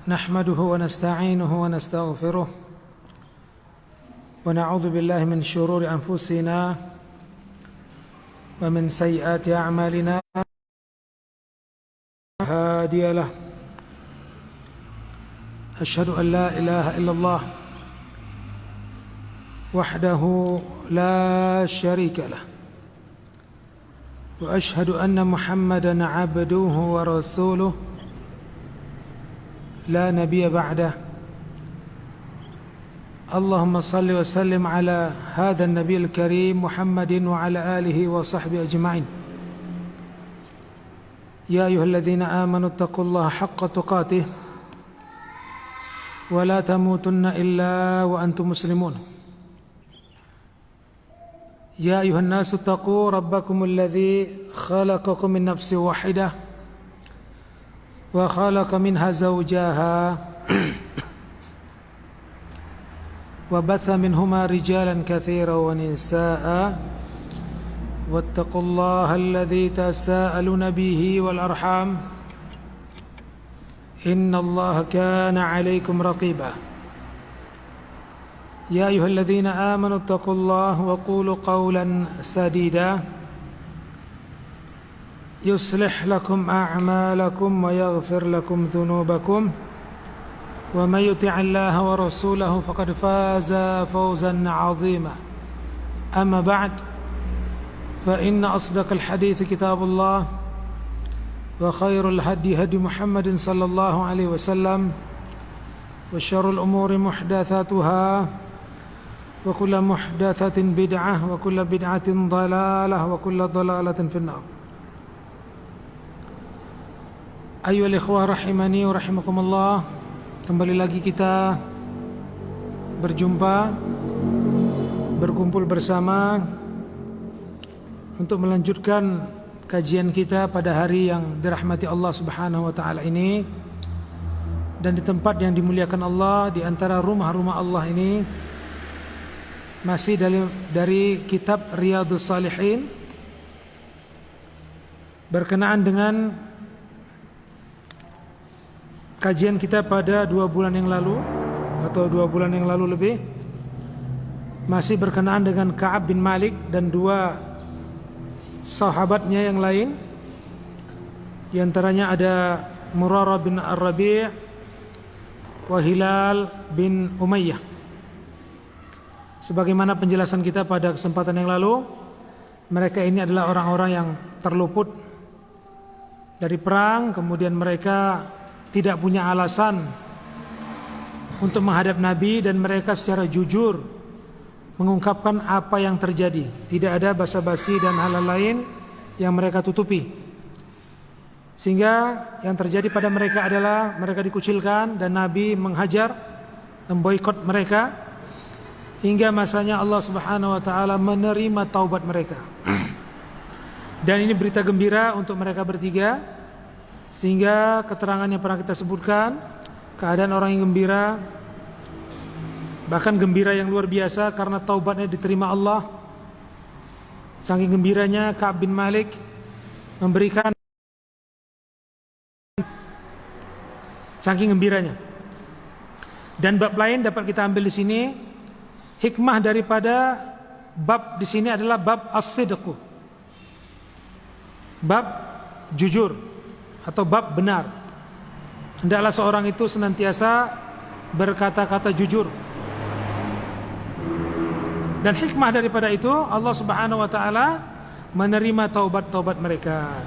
نحمده ونستعينه ونستغفره ونعوذ بالله من شرور أنفسنا ومن سيئات أعمالنا هادي له أشهد أن لا إله إلا الله وحده لا شريك له وأشهد أن محمدا عبده ورسوله لا نبي بعده اللهم صل وسلم على هذا النبي الكريم محمد وعلى آله وصحبه أجمعين يا أيها الذين آمنوا اتقوا الله حق تقاته ولا تموتن إلا وأنتم مسلمون يا أيها الناس اتقوا ربكم الذي خلقكم من نفس واحدة وخلق منها زوجها وبث منهما رجالا كثيرا ونساء واتقوا الله الذي تساءلون به والأرحام إن الله كان عليكم رقيبا يا أيها الذين آمنوا اتقوا الله وقولوا قولا سديدا يصلح لكم أعمالكم ويغفر لكم ذنوبكم ومن يطع الله ورسوله فقد فاز فوزا عظيما أما بعد فإن أصدق الحديث كتاب الله وخير الهدي هدي محمد صلى الله عليه وسلم وشر الأمور محدثاتها وكل محدثة بدعة وكل بدعة ضلالة وكل ضلالة في النار Ayyuhal ikhwah rahimani wa rahimakumullah. Kembali lagi kita berkumpul bersama untuk melanjutkan kajian kita pada hari yang dirahmati Allah Subhanahu wa taala ini, dan di tempat yang dimuliakan Allah, di antara rumah-rumah Allah ini, masih dari kitab Riyadhus Shalihin, berkenaan dengan kajian kita pada 2 bulan yang lalu atau 2 bulan yang lalu lebih, masih berkenaan dengan Ka'ab bin Malik dan 2 sahabatnya yang lain. Di antaranya ada Murarah bin Ar-Rabi' wa Hilal bin Umayyah. Sebagaimana penjelasan kita pada kesempatan yang lalu, mereka ini adalah orang-orang yang terluput dari perang, kemudian mereka tidak punya alasan untuk menghadap Nabi, dan mereka secara jujur mengungkapkan apa yang terjadi. Tidak ada basa-basi dan hal-hal lain yang mereka tutupi. Sehingga yang terjadi pada mereka adalah mereka dikucilkan dan Nabi menghajar, memboikot mereka, hingga masanya Allah Subhanahu wa taala menerima taubat mereka. Dan ini berita gembira untuk mereka bertiga, sehingga keterangan yang pernah kita sebutkan, keadaan orang yang gembira, bahkan gembira yang luar biasa karena taubatnya diterima Allah. Saking gembiranya Ka'ab bin Malik memberikan, saking gembiranya. Dan bab lain dapat kita ambil di sini, hikmah daripada bab di sini adalah bab as-sidq, bab jujur atau bab benar. Hendaklah seorang itu senantiasa berkata-kata jujur. Dan hikmah daripada itu, Allah Subhanahu wa taala menerima taubat-taubat mereka.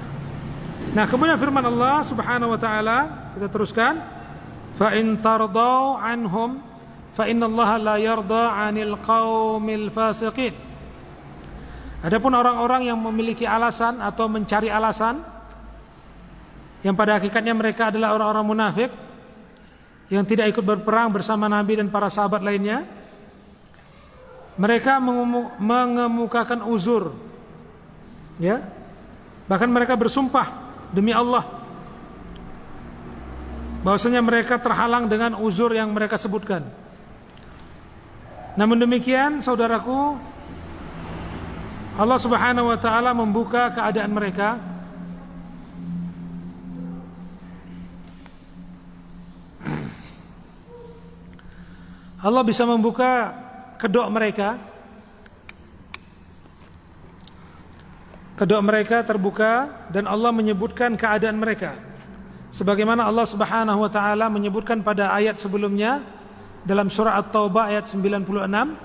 Nah, kemudian firman Allah Subhanahu wa taala, kita teruskan, fa in tardau anhum fa innallaha la yarda 'anil qaumil fasiqin. Adapun orang-orang yang memiliki alasan atau mencari alasan, yang pada hakikatnya mereka adalah orang-orang munafik yang tidak ikut berperang bersama Nabi dan para sahabat lainnya, mereka mengemukakan uzur, ya, bahkan mereka bersumpah demi Allah bahwasanya mereka terhalang dengan uzur yang mereka sebutkan. Namun demikian, saudaraku, Allah Subhanahu wa taala membuka keadaan mereka Allah bisa membuka kedok mereka. Kedok mereka terbuka dan Allah menyebutkan keadaan mereka. Sebagaimana Allah Subhanahu wa taala menyebutkan pada ayat sebelumnya dalam surah At-Taubah ayat 96,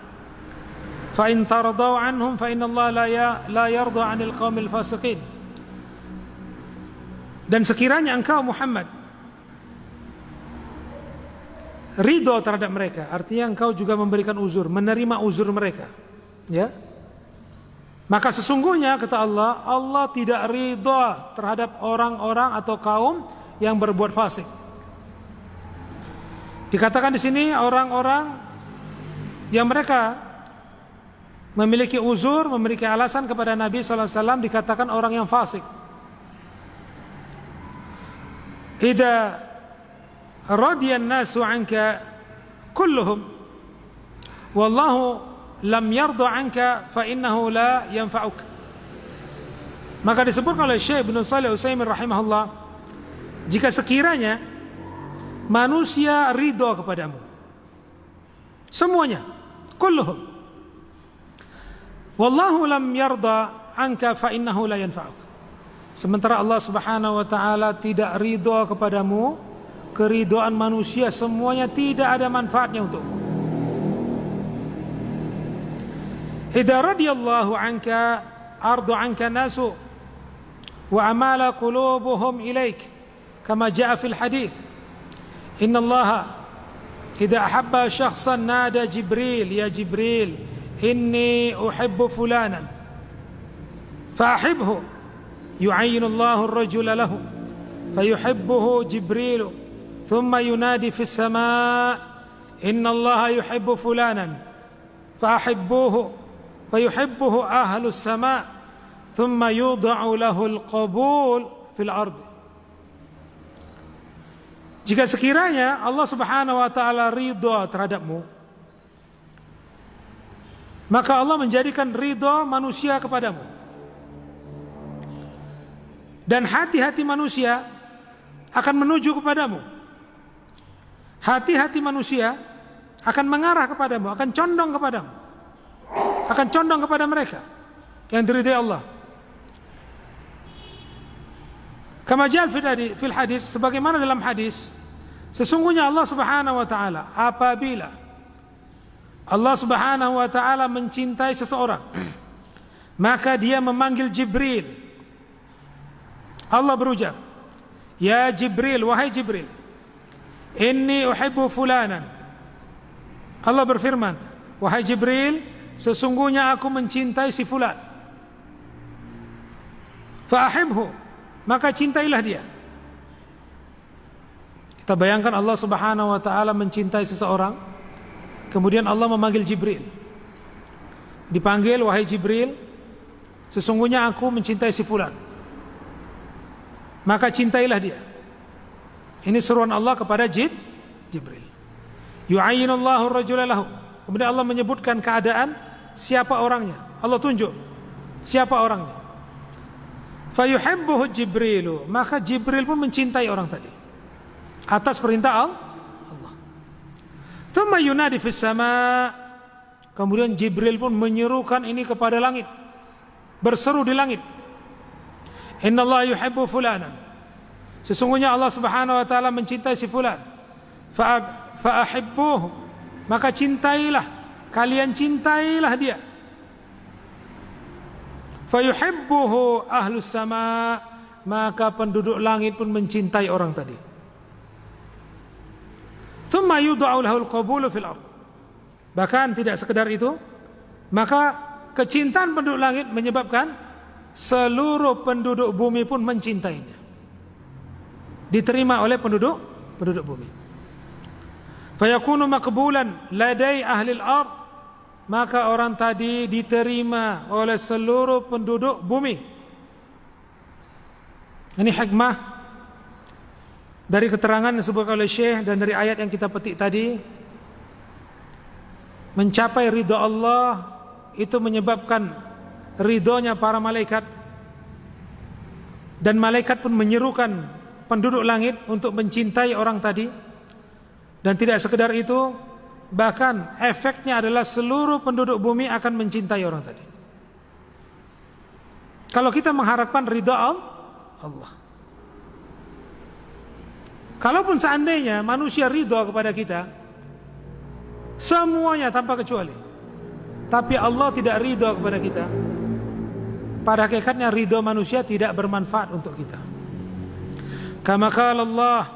"Fa in tardau anhum fa innallaha la yarda 'anil qaumil fasiqin." Dan sekiranya engkau Muhammad ridho terhadap mereka, artinya engkau juga memberikan uzur, menerima uzur mereka, ya. Maka sesungguhnya kata Allah, Allah tidak ridho terhadap orang-orang atau kaum yang berbuat fasik. Dikatakan di sini orang-orang yang mereka memiliki uzur, memiliki alasan kepada Nabi sallallahu alaihi wasallam dikatakan orang yang fasik. Idza radiyan nasu anka kulluhum wallahu lam yarda anka fa innahu la yanfa'uk. Maka disebutkan oleh Syekh Ibnu Shalih Al-Utsaimin rahimahullah, jika sekiranya manusia ridho kepadamu semuanya, kulluhum, wallahu lam yarda anka fa innahu la yanfa'uk, sementara Allah Subhanahu wa taala tidak ridho kepadamu, keridhaan manusia semuanya tidak ada manfaatnya untukmu. Idza radiyallahu anka ardu anka nasu wa amala qulubuhum ilaik kama jaa fil hadits inna Allah idza ahabba shakhsan nada Jibril ya Jibril inni uhibbu fulanan fa'ahibhu yu'ayyinu Allahu ar-rajula lahu fayuhibbuhu Jibril thumma yunadi fis samaa inna Allah yuhibbu fulanan fa'ahibbuhu fayuhibbuhu ahlus samaa thumma yudha'u lahul qabul fil ard. Jika sekiranya Allah Subhanahu wa taala ridha terhadapmu, maka Allah menjadikan ridha manusia kepadamu, dan hati-hati manusia akan menuju kepadamu. Hati-hati manusia akan mengarah kepadamu, akan condong kepadamu, akan condong kepada mereka yang diridai Allah. Kama jaa fil hadis, sebagaimana dalam hadis, sesungguhnya Allah Subhanahu wa taala apabila Allah Subhanahu wa taala mencintai seseorang, maka dia memanggil Jibril. Allah berujar, "Ya Jibril, wahai Jibril, inni uhibbu fulanan." Allah berfirman, "Wahai Jibril, sesungguhnya aku mencintai si fulan. Fa'ahibhu, maka cintailah dia." Kita bayangkan Allah Subhanahu wa taala mencintai seseorang, kemudian Allah memanggil Jibril. Dipanggil, "Wahai Jibril, sesungguhnya aku mencintai si fulan." Maka cintailah dia. Ini seruan Allah kepada Jibril. Yu'ayyinu Allahu ar-rajula lahu. Kemudian Allah menyebutkan keadaan siapa orangnya. Allah tunjuk siapa orangnya. Fayuhibbuhu Jibrilu, maka Jibril pun mencintai orang tadi atas perintah Allah. Thumma yunadi fis sama, kemudian Jibril pun menyerukan ini kepada langit, berseru di langit, "Innallaha yuhibbu fulanan." Sesungguhnya Allah Subhanahu wa taala mencintai si fulan. Fa'ahibbuhu, maka cintailah, kalian cintailah dia. Fayuhibbuhu ahlus sama, maka penduduk langit pun mencintai orang tadi. Thumma yudha'u lahul qabulu fil ard. Bahkan tidak sekedar itu, maka kecintaan penduduk langit menyebabkan seluruh penduduk bumi pun mencintainya, diterima oleh penduduk bumi. Fayakunu maqbulan ladai ahli al-ard, maka orang tadi diterima oleh seluruh penduduk bumi. Ini hikmah dari keterangan yang disebutkan oleh Syekh dan dari ayat yang kita petik tadi. Mencapai ridha Allah itu menyebabkan ridhonya para malaikat, dan malaikat pun menyerukan penduduk langit untuk mencintai orang tadi. Dan tidak sekedar itu, bahkan efeknya adalah seluruh penduduk bumi akan mencintai orang tadi. Kalau kita mengharapkan ridha Allah. Kalaupun seandainya manusia ridha kepada kita, semuanya tanpa kecuali, tapi Allah tidak ridha kepada kita, pada hakikatnya ridha manusia tidak bermanfaat untuk kita. Kama qala Allah,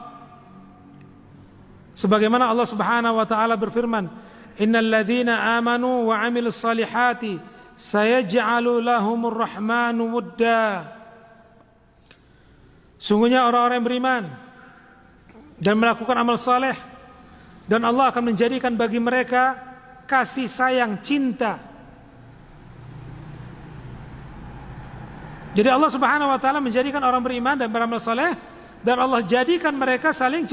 sebagaimana Allah Subhanahu wa taala berfirman, innal ladzina amanu wa 'amilus salihati sayaj'alu lahumur rahmanu wudda. Sungguhnya orang-orang yang beriman dan melakukan amal saleh, dan Allah akan menjadikan bagi mereka kasih sayang, cinta. Jadi Allah Subhanahu wa taala menjadikan orang beriman dan beramal saleh, dan Allah jadikan mereka saling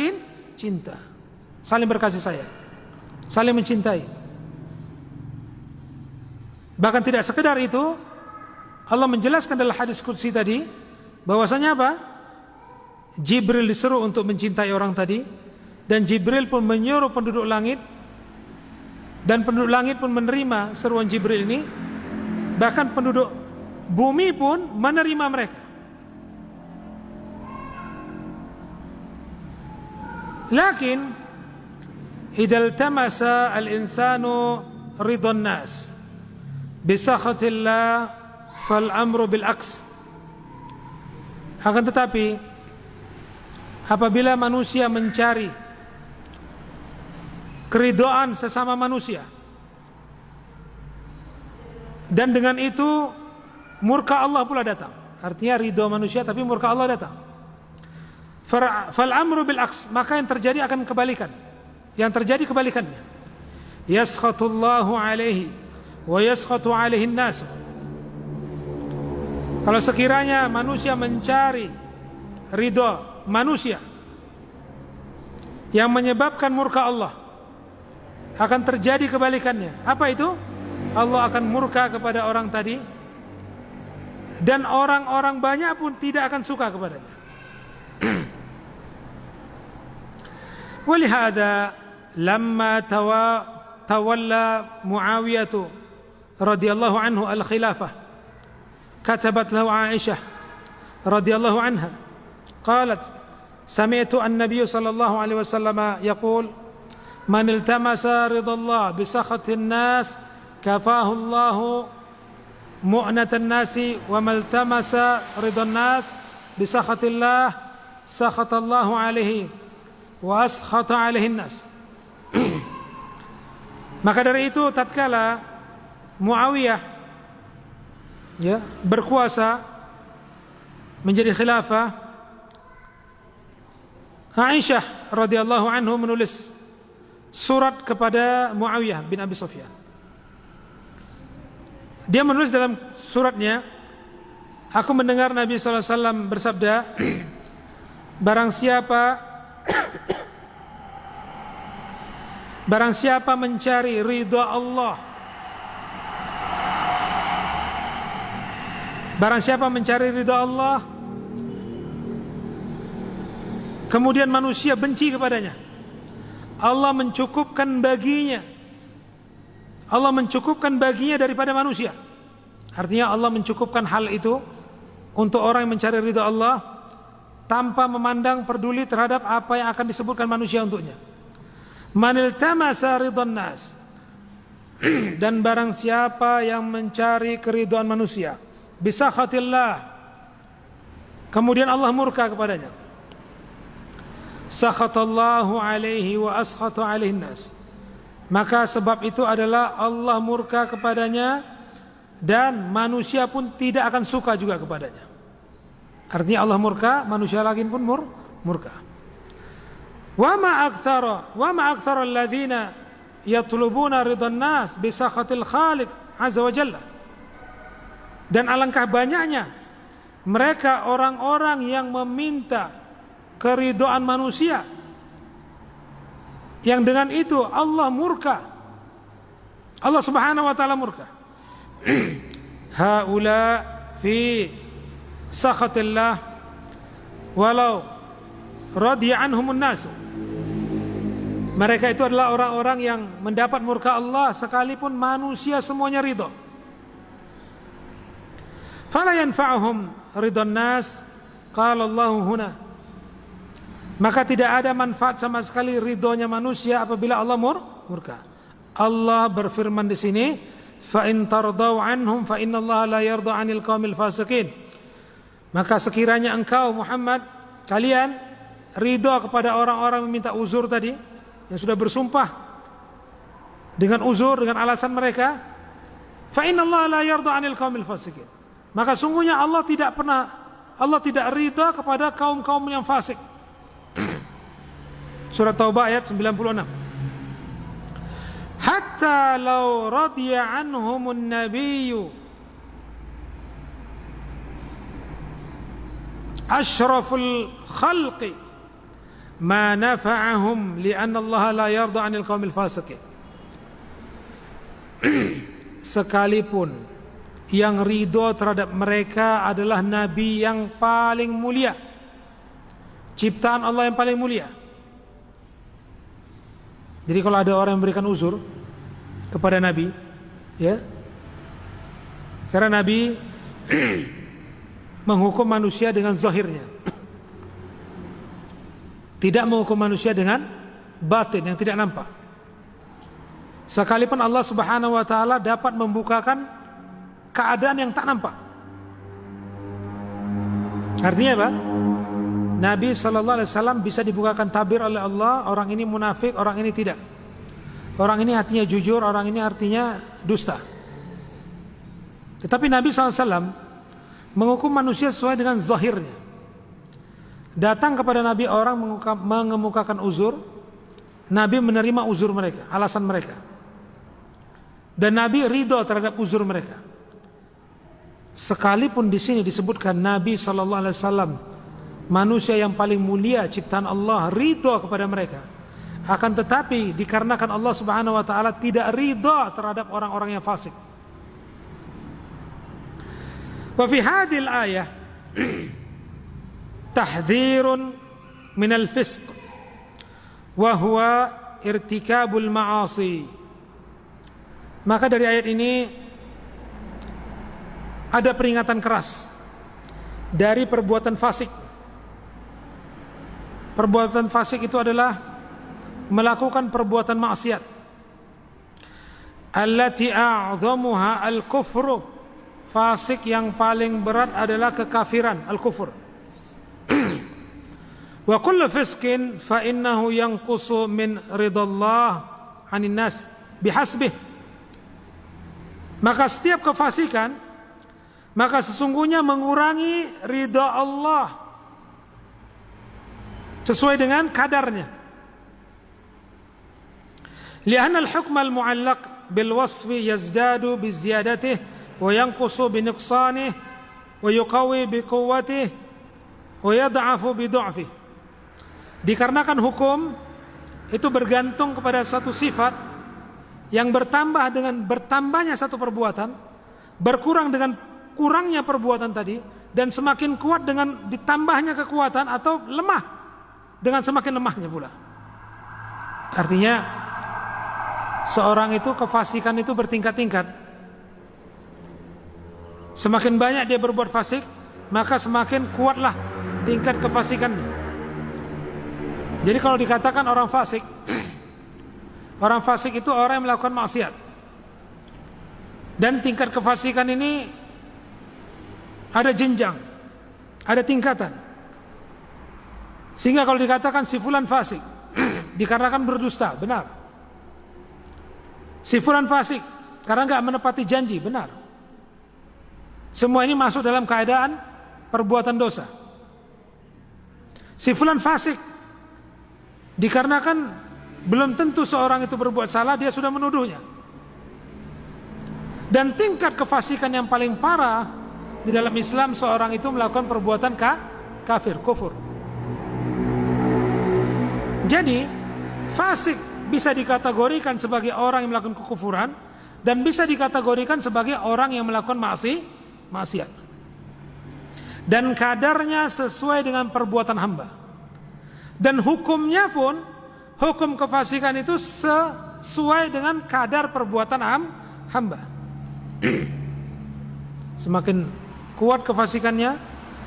cinta, saling berkasih sayang, saling mencintai. Bahkan tidak sekedar itu, Allah menjelaskan dalam hadis qudsi tadi bahwasanya apa? Jibril disuruh untuk mencintai orang tadi, dan Jibril pun menyuruh penduduk langit, dan penduduk langit pun menerima seruan Jibril ini. Bahkan penduduk bumi pun menerima mereka. Lakin idza iltamasa al-insanu ridwan nas bisakhatillah fal amru bil aks. Akan tetapi apabila manusia mencari keridhaan sesama manusia, dan dengan itu murka Allah pula datang. Artinya ridha manusia tapi murka Allah datang. Fal amru bil aks, maka yang terjadi akan kebalikan. Yang terjadi kebalikannya. Yaskhatullahu alaihi wa yaskhatu alaihi an-nas. Kalau sekiranya manusia mencari ridha manusia yang menyebabkan murka Allah, akan terjadi kebalikannya. Apa itu? Allah akan murka kepada orang tadi, dan orang-orang banyak pun tidak akan suka kepadanya. Walihada lamma tawalla Muawiyah radhiyallahu anhu al-khilafah, katabat lahu Aisyah radhiyallahu anha qalat sami'tu an-nabiy sallallahu alaihi wasallam yaqul man iltamasa ridallah bi sakhatin nas kafahu Allah mu'natan nasi wa man iltamasa ridan nas bi sakhatillah sakhatallahu alaihi wa askhata alaihi nas. Maka dari itu tatkala Muawiyah berkuasa menjadi khilafah, Aisyah radhiyallahu anhu menulis surat kepada Muawiyah bin Abi Sufyan. Dia menulis dalam suratnya, aku mendengar Nabi sallallahu alaihi wasallam bersabda, barang siapa mencari ridha Allah, barang siapa mencari ridha Allah, kemudian manusia benci kepadanya, Allah mencukupkan baginya daripada manusia. Artinya Allah mencukupkan hal itu untuk orang yang mencari ridha Allah tanpa memandang peduli terhadap apa yang akan disebutkan manusia untuknya. Manil tamasa ridwan nas, dan barang siapa yang mencari keridhaan manusia bisakhatillah, kemudian Allah murka kepadanya, sakhatallahu alaihi wa askhata alaihi nas, maka sebab itu adalah Allah murka kepadanya dan manusia pun tidak akan suka juga kepadanya. Artinya Allah murka, manusia lain pun murka. Wa ma aktsara alladziina yatlubuna ridwan nas bi sakhatil khaliq azza wa jalla. Dan alangkah banyaknya mereka orang-orang yang meminta keridhaan manusia, yang dengan itu Allah murka, Allah Subhanahu wa taala murka. Haula fi sakhatillah walau radiya anhumun nas. Mereka itu adalah orang-orang yang mendapat murka Allah sekalipun manusia semuanya ridho. Fala yanfa'uhum ridwan nas, qala Allahu huna. Maka tidak ada manfaat sama sekali ridhonya manusia apabila Allah murka. Allah berfirman di sini, fa in tardau anhum fa innallaha la yarda 'anil qaumil fasiqin. Maka sekiranya engkau Muhammad, kalian ridho kepada orang-orang meminta uzur tadi, yang sudah bersumpah dengan uzur, dengan alasan mereka, fa innallaha la yarda 'anil qaumil fasiqin. Maka sungguhnya Allah tidak ridha kepada kaum-kaum yang fasik. Surat Taubah ayat 96. Hatta law radiya anhumun nabiyyu asyraful khalqi ma nafa'ahum li'anna Allah la yarda 'anil qaumil fasiqin. Sekalipun yang ridho terhadap mereka adalah nabi yang paling mulia, ciptaan Allah yang paling mulia. Jadi kalau ada orang yang memberikan uzur kepada nabi, ya, karena nabi menghukum manusia dengan zahirnya, tidak menghukum manusia dengan batin yang tidak nampak. Sekalipun Allah Subhanahu wa taala dapat membukakan keadaan yang tak nampak. Artinya apa? Nabi SAW bisa dibukakan tabir oleh Allah, orang ini munafik, orang ini tidak. Orang ini hatinya jujur, orang ini artinya dusta. Tetapi Nabi SAW menghukum manusia sesuai dengan zahirnya. Datang kepada Nabi orang mengemukakan uzur, Nabi menerima uzur mereka, alasan mereka. Dan Nabi ridho terhadap uzur mereka. Sekalipun di sini disebutkan Nabi SAW manusia yang paling mulia ciptaan Allah, ridho kepada mereka, akan tetapi dikarenakan Allah Subhanahu wa taala tidak ridho terhadap orang-orang yang fasik. Wa fi hadhil ayah tahdhirun minal fisq wa huwa irtikabul ma'asi. Maka dari ayat ini ada peringatan keras dari perbuatan fasik. Perbuatan fasik itu adalah melakukan perbuatan maksiat. Allati a'dhamuha al-kufru. Fasik yang paling berat adalah kekafiran, al-kufur. Wa kullu fiskin fa innahu yanqusu min ridallah 'anil nas bihasbih. Maka setiap kefasikan maka sesungguhnya mengurangi ridha Allah sesuai dengan kadarnya. Li'anna al-hukm al-mu'allaq bil wasfi yazdadu bi ziyadatihi wa yanqusu bi nuqsanihi wa yuqawi bi quwwatihi wa yad'afu bi du'fihi. Dikarenakan hukum itu bergantung kepada satu sifat yang bertambah dengan bertambahnya satu perbuatan, berkurang dengan kurangnya perbuatan tadi, dan semakin kuat dengan ditambahnya kekuatan, atau lemah dengan semakin lemahnya pula. Artinya seorang itu kefasikan itu bertingkat-tingkat. Semakin banyak dia berbuat fasik, maka semakin kuatlah tingkat kefasikannya. Jadi kalau dikatakan orang fasik, orang fasik itu orang yang melakukan maksiat, dan tingkat kefasikan ini ada jenjang, ada tingkatan. Sehingga kalau dikatakan si fulan fasik dikarenakan berdusta, benar. Si fulan fasik karena enggak menepati janji, benar. Semua ini masuk dalam keadaan perbuatan dosa. Si fulan fasik dikarenakan belum tentu seorang itu berbuat salah, dia sudah menuduhnya. Dan tingkat kefasikan yang paling parah di dalam Islam, seorang itu melakukan perbuatan kafir, kufur. Jadi fasik bisa dikategorikan sebagai orang yang melakukan kekufuran, dan bisa dikategorikan sebagai orang yang melakukan maksiat. Dan kadarnya sesuai dengan perbuatan hamba. Dan hukumnya pun hukum kefasikan itu sesuai dengan kadar perbuatan hamba. Semakin kuat kefasikannya,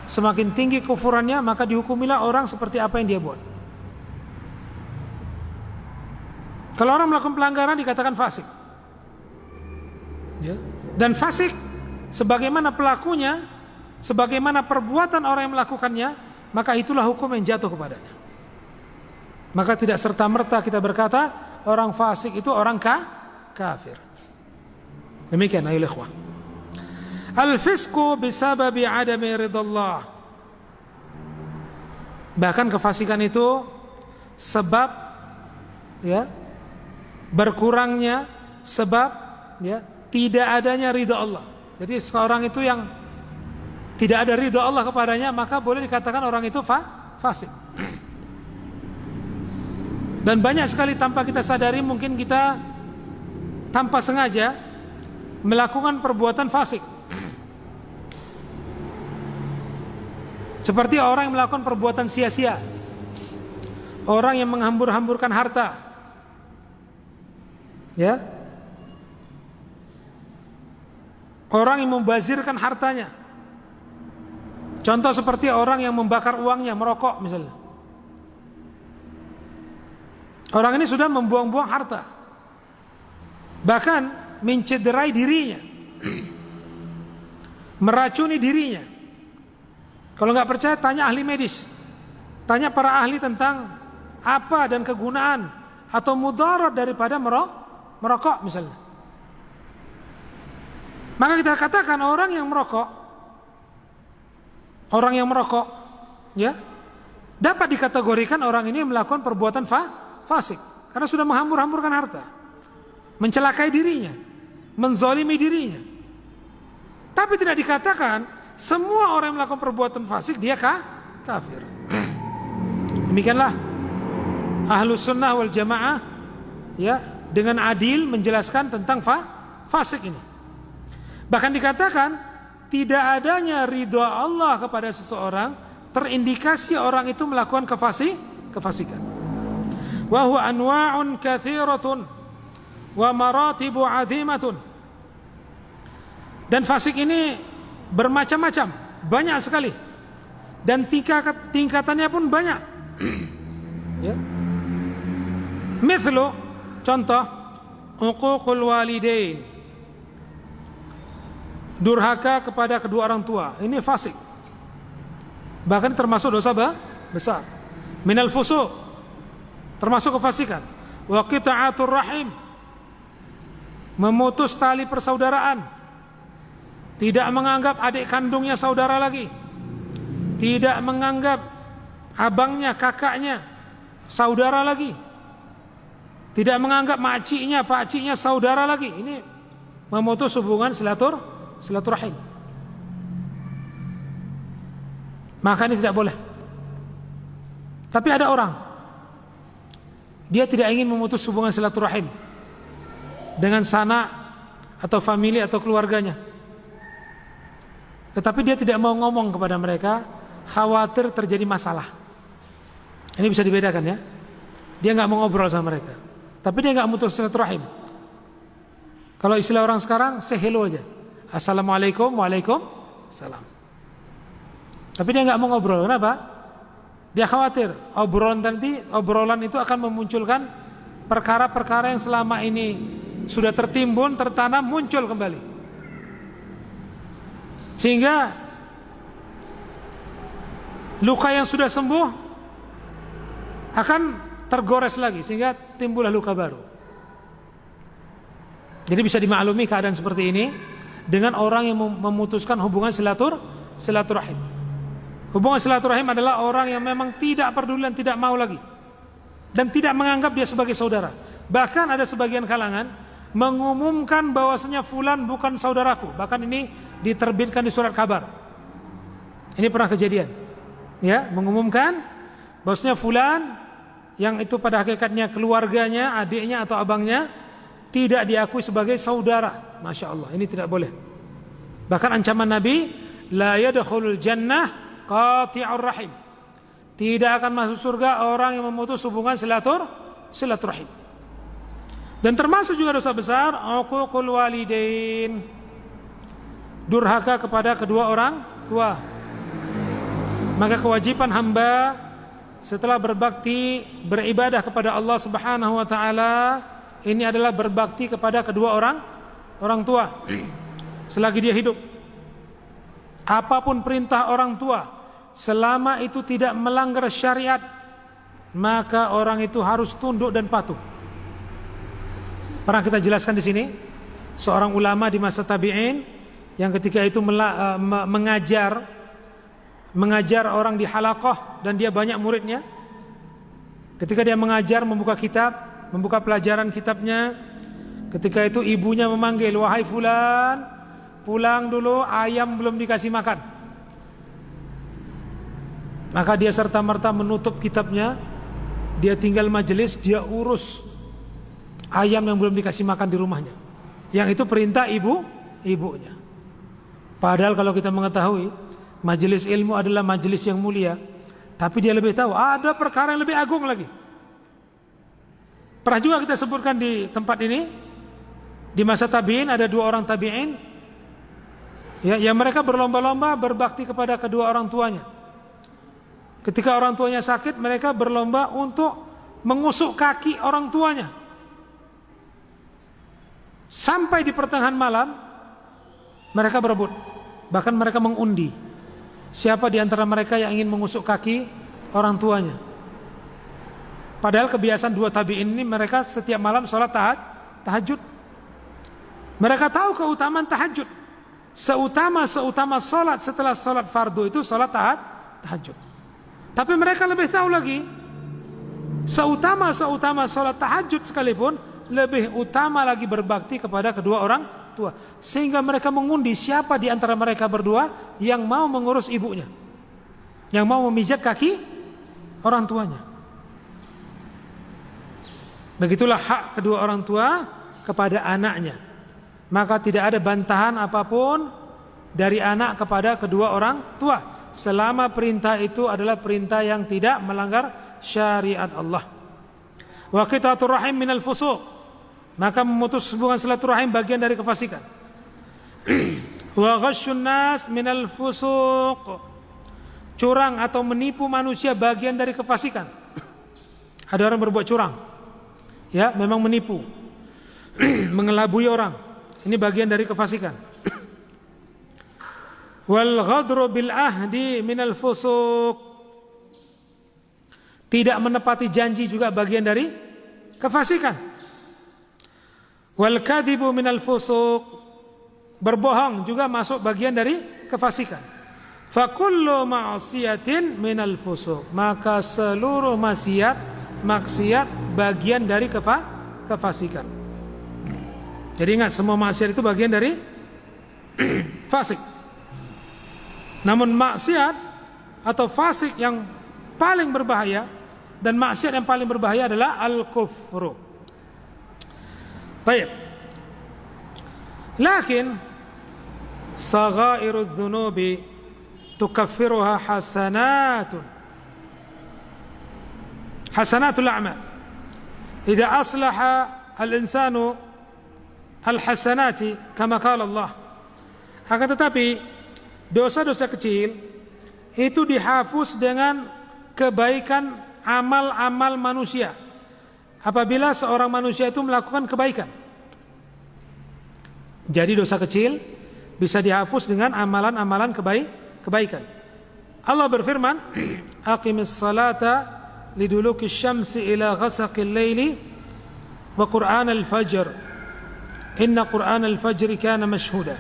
semakin tinggi kufurannya, maka dihukumilah orang seperti apa yang dia buat. Kalau orang melakukan pelanggaran dikatakan fasik, ya. Dan fasik sebagaimana pelakunya, sebagaimana perbuatan orang yang melakukannya, maka itulah hukum yang jatuh kepadanya. Maka tidak serta-merta kita berkata orang fasik itu orang kafir. Demikian ayol ikhwah. Al-fisqu bisababi adami ridallah. Bahkan kefasikan itu sebab, ya, berkurangnya, sebab, ya, tidak adanya ridha Allah. Jadi seorang itu yang tidak ada ridha Allah kepadanya, maka boleh dikatakan orang itu fasik. Dan banyak sekali tanpa kita sadari, mungkin kita tanpa sengaja melakukan perbuatan fasik. Seperti orang yang melakukan perbuatan sia-sia, orang yang menghambur-hamburkan harta, ya, orang yang membazirkan hartanya. Contoh seperti orang yang membakar uangnya, merokok misalnya. Orang ini sudah membuang-buang harta, bahkan mencederai dirinya, meracuni dirinya. Kalau nggak percaya, tanya ahli medis, tanya para ahli tentang apa dan kegunaan atau mudarat daripada merokok misalnya. Maka kita katakan orang yang merokok, ya, dapat dikategorikan orang ini melakukan perbuatan fasik karena sudah menghambur-hamburkan harta, mencelakai dirinya, menzalimi dirinya. Tapi tidak dikatakan semua orang yang melakukan perbuatan fasik dia kafir. Demikianlah Ahlus Sunnah wal Jamaah, ya, dengan adil menjelaskan tentang fasik ini. Bahkan dikatakan tidak adanya ridha Allah kepada seseorang terindikasi orang itu melakukan kefasikan. Wa huwa anwa'un katsiratun wa maratibu 'azimatun. Dan fasik ini bermacam-macam, banyak sekali, dan tingkatannya pun banyak. Ya. Mithlu, contoh, uququl walidain, durhaka kepada kedua orang tua, ini fasik, bahkan termasuk dosa besar. Minal fusuq, termasuk kefasikan. Wa qita'atur rahim, memutus tali persaudaraan, tidak menganggap adik kandungnya saudara lagi, tidak menganggap abangnya, kakaknya saudara lagi, tidak menganggap makciknya, pakciknya saudara lagi. Ini memutus hubungan silaturahim. Maka ini tidak boleh. Tapi ada orang, dia tidak ingin memutus hubungan silaturahim dengan sanak atau famili atau keluarganya, tetapi dia tidak mau ngomong kepada mereka, khawatir terjadi masalah. Ini bisa dibedakan, ya. Dia nggak mau ngobrol sama mereka, tapi dia nggak mutus silaturahim. Kalau istilah orang sekarang, say hello aja, assalamualaikum, waalaikumsalam. Tapi dia nggak mau ngobrol. Kenapa? Dia khawatir obrolan itu akan memunculkan perkara-perkara yang selama ini sudah tertimbun, tertanam, muncul kembali. Sehingga luka yang sudah sembuh akan tergores lagi, sehingga timbullah luka baru. Jadi bisa dimaklumi keadaan seperti ini dengan orang yang memutuskan hubungan silaturahim. Hubungan silaturahim adalah orang yang memang tidak peduli dan tidak mau lagi, dan tidak menganggap dia sebagai saudara. Bahkan ada sebagian kalangan mengumumkan bahwasanya fulan bukan saudaraku. Bahkan ini diterbitkan di surat kabar. Ini pernah kejadian, ya, mengumumkan bahwasanya fulan yang itu pada hakikatnya keluarganya, adiknya atau abangnya, tidak diakui sebagai saudara. Masya Allah, ini tidak boleh. Bahkan ancaman Nabi, la yadkhulul jannah qati'ur rahim, tidak akan masuk surga orang yang memutus hubungan silaturahim. Dan termasuk juga dosa besar uququl walidain, durhaka kepada kedua orang tua. Maka kewajiban hamba setelah berbakti beribadah kepada Allah Subhanahu wa taala ini adalah berbakti kepada kedua orang tua selagi dia hidup. Apapun perintah orang tua selama itu tidak melanggar syariat, maka orang itu harus tunduk dan patuh. Pernah kita jelaskan di sini, seorang ulama di masa tabi'in yang ketika itu mengajar orang di halaqah dan dia banyak muridnya. Ketika dia mengajar, membuka kitab, membuka pelajaran kitabnya, ketika itu ibunya memanggil, "Wahai fulan, pulang dulu, ayam belum dikasih makan." Maka dia serta-merta menutup kitabnya, dia tinggal majelis, dia urus ayam yang belum dikasih makan di rumahnya. Yang itu perintah ibunya. Padahal kalau kita mengetahui majelis ilmu adalah majelis yang mulia, tapi dia lebih tahu ada perkara yang lebih agung lagi. Pernah juga kita sebutkan di tempat ini, di masa tabi'in ada dua orang tabi'in ya, yang mereka berlomba-lomba berbakti kepada kedua orang tuanya. Ketika orang tuanya sakit, mereka berlomba untuk mengusuk kaki orang tuanya. Sampai di pertengahan malam mereka berebut, bahkan mereka mengundi siapa di antara mereka yang ingin mengusuk kaki orang tuanya. Padahal kebiasaan dua tabi'in ini, mereka setiap malam sholat tahajud. Mereka tahu keutamaan tahajud. Seutama sholat setelah sholat fardu itu sholat tahajud. Tapi mereka lebih tahu lagi, seutama sholat tahajud sekalipun, lebih utama lagi berbakti kepada kedua orang tua. Sehingga mereka mengundi siapa di antara mereka berdua yang mau mengurus ibunya, yang mau memijat kaki orang tuanya. Begitulah hak kedua orang tua kepada anaknya. Maka tidak ada bantahan apapun dari anak kepada kedua orang tua, selama perintah itu adalah perintah yang tidak melanggar syariat Allah. Wa qita'atur rahim minal fusuq, maka memutus hubungan silaturahim bagian dari kefasikan. Wa ghasyun nas minal fusuq, curang atau menipu manusia bagian dari kefasikan. Ada orang berbuat curang, ya, memang menipu, mengelabui orang, ini bagian dari kefasikan. Wal ghadru bil ahdi minal fusuq, tidak menepati janji juga bagian dari kefasikan. Wal kadhibu minal fusuq, berbohong juga masuk bagian dari kefasikan. Fa kullu ma'siyatin minal fusuq, maka seluruh maksiat bagian dari kefasikan. Jadi ingat, semua maksiat itu bagian dari fasik. Namun maksiat atau fasik yang paling berbahaya dan maksiat yang paling berbahaya adalah al-kufru. Baik. Lakin saghairu dzunubi tukaffiruha hasanatul a'mal. Idza aslaha al-insanu al-hasanati kama qala Allah. Akan tetapi dosa-dosa kecil itu dihapus dengan kebaikan amal-amal manusia. Apabila seorang manusia itu melakukan kebaikan, jadi dosa kecil bisa dihapus dengan amalan-amalan kebaikan. Allah berfirman, aqimis salata liduluki syamsi ila ghasaqil laili wa qur'an al-fajr inna qur'an al-fajri kana mashhuda.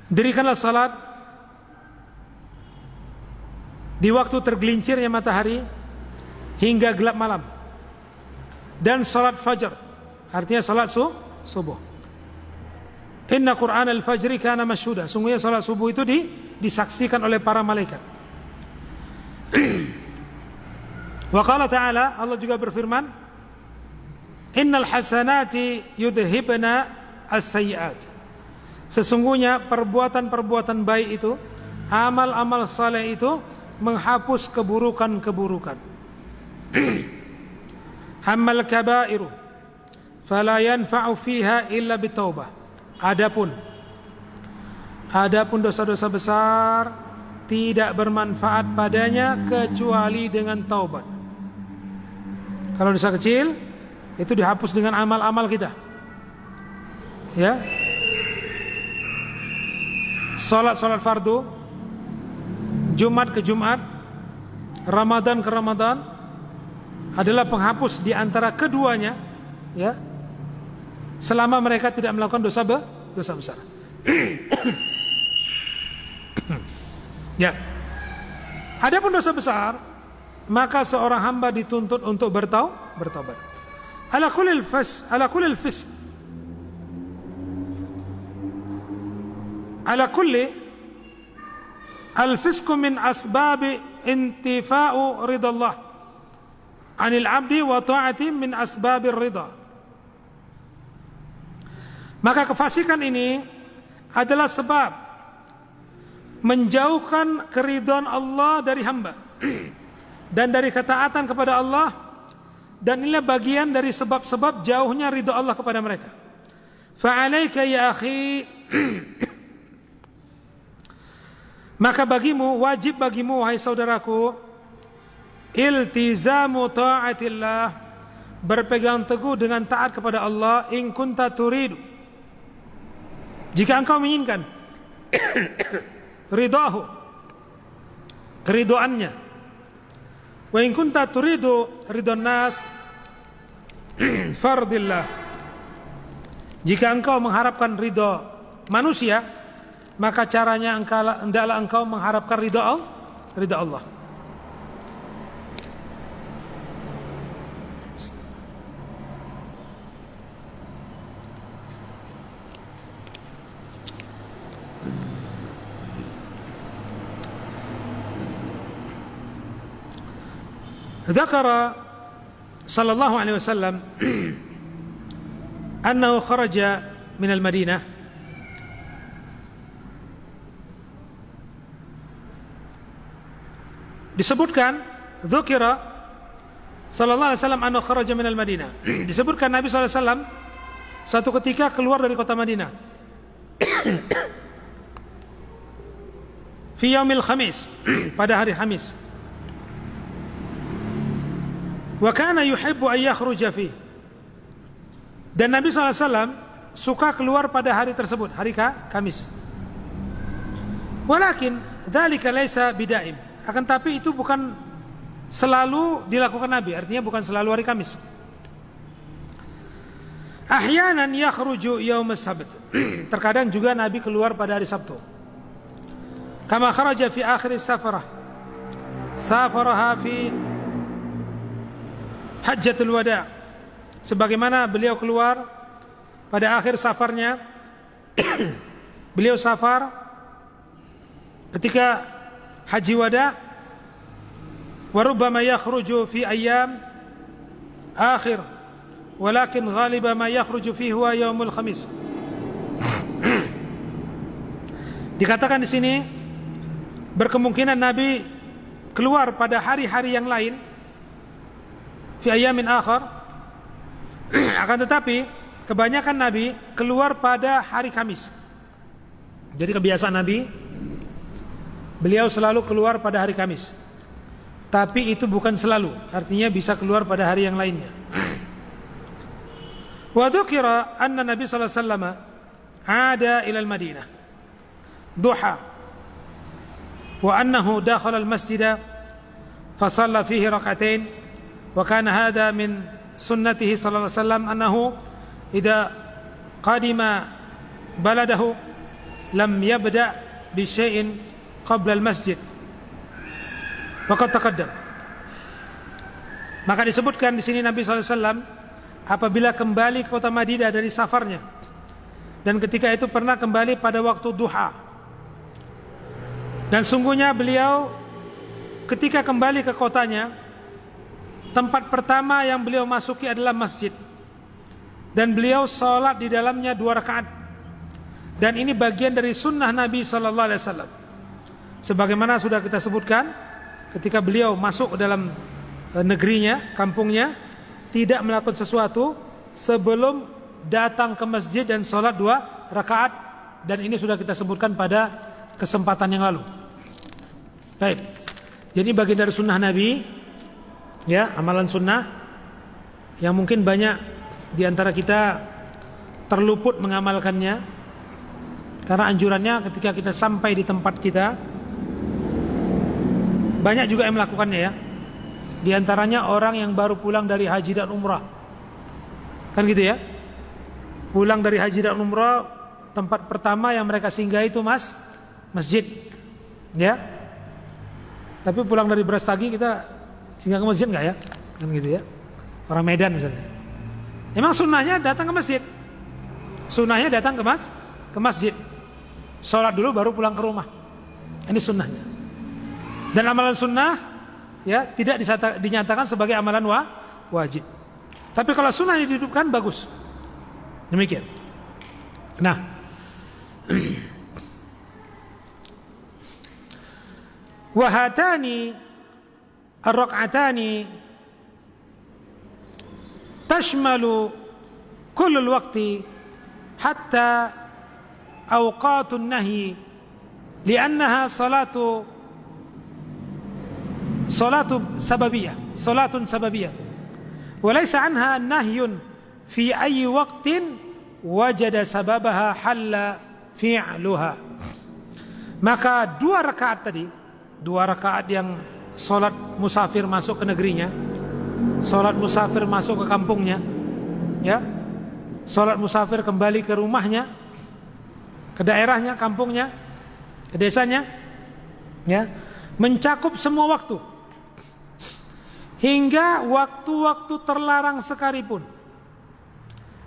Dirikanlah salat di waktu tergelincirnya matahari hingga gelap malam, dan salat fajar, artinya salat subuh. Inna Qur'an al-fajri kana mashhuda, sungguhnya salat subuh itu disaksikan oleh para malaikat. Wa qala ta'ala, Allah juga berfirman, innal hasanati yudhibna as-sayyi'at, sesungguhnya perbuatan-perbuatan baik itu, amal-amal saleh itu menghapus keburukan-keburukan. Hammal kabairu fala yanfa'u fiha illa bitaubah. Adapun dosa-dosa besar tidak bermanfaat padanya kecuali dengan taubat. Kalau dosa kecil itu dihapus dengan amal-amal kita. Ya. Salat fardu, Jumat ke Jumat, Ramadan ke Ramadan adalah penghapus di antara keduanya, ya. Selama mereka tidak melakukan dosa besar. Ya. Adapun dosa besar, maka seorang hamba dituntut untuk bertaubat. Ala kullil fisq. Ala kulli al-fisq min asbab intifa'u ridallah 'anil 'abdi wa ta'ati min asbabir ridha. Maka kefasikan ini adalah sebab menjauhkan keridhaan Allah dari hamba dan dari ketaatan kepada Allah, dan inilah bagian dari sebab-sebab jauhnya ridha Allah kepada mereka. Fa'alaika ya akhi, maka wajib bagimu wahai saudaraku, iltizamu ta'atillah, berpegang teguh dengan taat kepada Allah, in kunta turidu, jika engkau menginginkan ridahu, keridhaannya. Wa in kunta turidu ridwan nas fardillah, jika engkau mengharapkan ridha manusia, maka caranya hendaklah engkau mengharapkan ridha Allah. ذكر صلى الله عليه وسلم أنه خرج من المدينة disebutkan dzukira sallallahu alaihi wasallam annahu kharaja minal Madinah, disebutkan Nabi sallallahu alaihi wasallam satu ketika keluar dari kota Madinah fi yaumil khamis, pada hari Khamis, wa kana yuhibbu an yakhruja fi, dan Nabi sallallahu alaihi wasallam suka keluar pada hari tersebut, hari Kamis. Walakin dzalika laisa bidaim, akan tapi itu bukan selalu dilakukan Nabi, artinya bukan selalu hari Kamis. Ahyanan yakhruju yaum as-sabt, terkadang juga Nabi keluar pada hari Sabtu. Kama kharaja fi akhir safaraha fi Hajjatul Wada, sebagaimana beliau keluar pada akhir safarnya. Beliau safar ketika Haji Wada. Wa rubbama yakhruju fi ayyam akhir, walakin ghaliba ma yakhruju fihi huwa yaumul khamis. Dikatakan di sini berkemungkinan Nabi keluar pada hari-hari yang lain, fi ayyamin akhar, akan tetapi kebanyakan Nabi keluar pada hari Kamis. Jadi kebiasaan Nabi, beliau selalu keluar pada hari Kamis. Tapi itu bukan selalu, artinya bisa keluar pada hari yang lainnya. Wa dzukira anna Nabi sallallahu alaihi wasallam ada ila al-Madinah duha wa annahu dakhala al-masjid fa shalla fihi rak'atain, wa kana hadha min sunnatihi sallallahu alaihi wasallam annahu idza qadima baladahu lam yabda bi syai'in qabla al-masjid. Waqad taqaddam. Maka disebutkan di sini Nabi sallallahu alaihi wasallam apabila kembali ke kota Madinah dari safarnya, dan ketika itu pernah kembali pada waktu duha. Dan sungguhnya beliau ketika kembali ke kotanya, tempat pertama yang beliau masuki adalah masjid, dan beliau sholat di dalamnya 2 rakaat. Dan ini bagian dari sunnah Nabi sallallahu alaihi wasallam, sebagaimana sudah kita sebutkan ketika beliau masuk ke dalam negerinya, kampungnya, tidak melakukan sesuatu sebelum datang ke masjid dan sholat 2 rakaat, dan ini sudah kita sebutkan pada kesempatan yang lalu. Baik. Jadi bagian dari sunnah Nabi, ya, amalan sunnah yang mungkin banyak di antara kita terluput mengamalkannya karena anjurannya ketika kita sampai di tempat kita. Banyak juga yang melakukannya, ya. Di antaranya orang yang baru pulang dari haji dan umrah. Kan gitu ya. Pulang dari haji dan umrah, tempat pertama yang mereka singgahi itu masjid. Ya. Tapi pulang dari Brastagi kita singgah ke masjid enggak ya? Kan gitu ya. Orang Medan misalnya. Emang sunnahnya datang ke masjid. Sunnahnya datang ke masjid. Sholat dulu baru pulang ke rumah. Ini sunnahnya. Dan amalan sunnah, ya, tidak dinyatakan sebagai amalan wajib. Tapi kalau sunnah dihidupkan bagus. Demikian. Nah, wahatani ar-rak'atani tashmalu kullul waqti hatta awqatun nahi li'annaha salatun sababiyah walaysa anha nahyun fi ayyi waqtin wajada sababaha halla fi'luha. Maka 2 rakaat tadi, 2 rakaat yang salat musafir masuk ke negerinya, salat musafir masuk ke kampungnya, ya, salat musafir kembali ke rumahnya, ke daerahnya, kampungnya, ke desanya, ya, mencakup semua waktu hingga waktu-waktu terlarang sekalipun,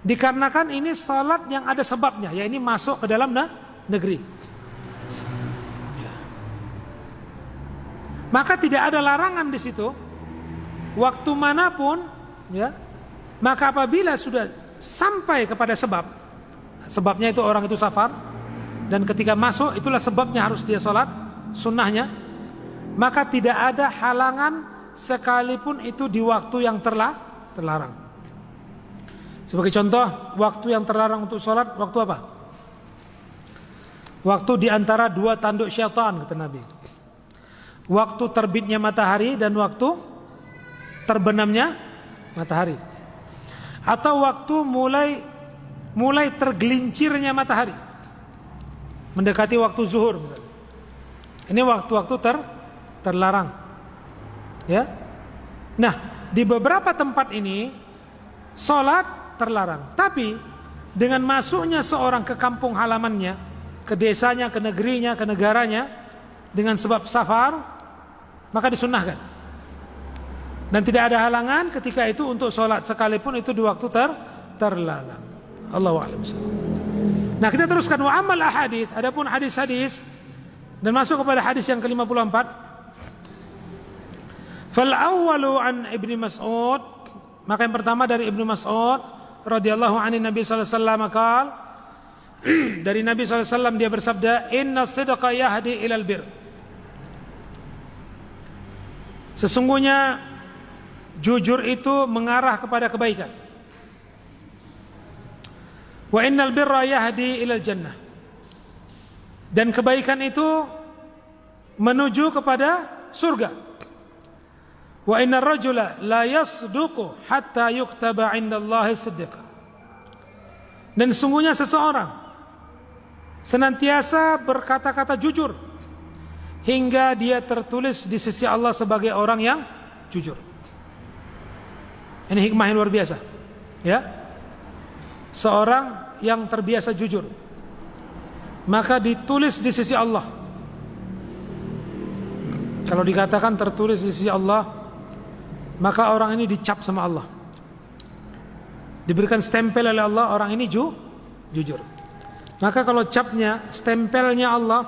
dikarenakan ini salat yang ada sebabnya, ya, ini masuk ke dalam negeri. Maka tidak ada larangan di situ, waktu manapun, ya. Maka apabila sudah sampai kepada sebabnya itu orang itu safar, dan ketika masuk itulah sebabnya harus dia sholat sunnahnya, maka tidak ada halangan sekalipun itu di waktu yang terlarang. Sebagai contoh, waktu yang terlarang untuk sholat waktu apa? Waktu di antara 2 tanduk syaitan, kata Nabi. Waktu terbitnya matahari dan waktu terbenamnya matahari. Atau waktu mulai tergelincirnya matahari, mendekati waktu zuhur. Ini waktu-waktu terlarang. Ya. Nah, di beberapa tempat ini sholat terlarang. Tapi dengan masuknya seorang ke kampung halamannya, ke desanya, ke negerinya, ke negaranya, dengan sebab safar, maka disunnahkan. Dan tidak ada halangan ketika itu untuk sholat sekalipun itu di waktu terlarang. Allahu a'lam. Nah, kita teruskan wa amal ahadits, adapun hadis-hadis, dan masuk kepada hadis yang ke-54. Fal awwalu an Ibnu Mas'ud, maka yang pertama dari Ibnu Mas'ud radhiyallahu anhu, Nabi sallallahu alaihi wasallam qaal, dari Nabi sallallahu alaihi wasallam dia bersabda, inna sidqa yahdi ilal bir. Sesungguhnya jujur itu mengarah kepada kebaikan. Wa innal birra yahdi ilal jannah. Dan kebaikan itu menuju kepada surga. Wa innar rajula la yasduqu hatta yuktaba 'indallahi siddiqan. Dan sungguhnya seseorang senantiasa berkata-kata jujur hingga dia tertulis di sisi Allah sebagai orang yang jujur. Ini hikmah yang luar biasa, ya. Seorang yang terbiasa jujur, maka ditulis di sisi Allah. Kalau dikatakan tertulis di sisi Allah, maka orang ini dicap sama Allah, diberikan stempel oleh Allah, orang ini jujur. Maka kalau capnya, stempelnya Allah,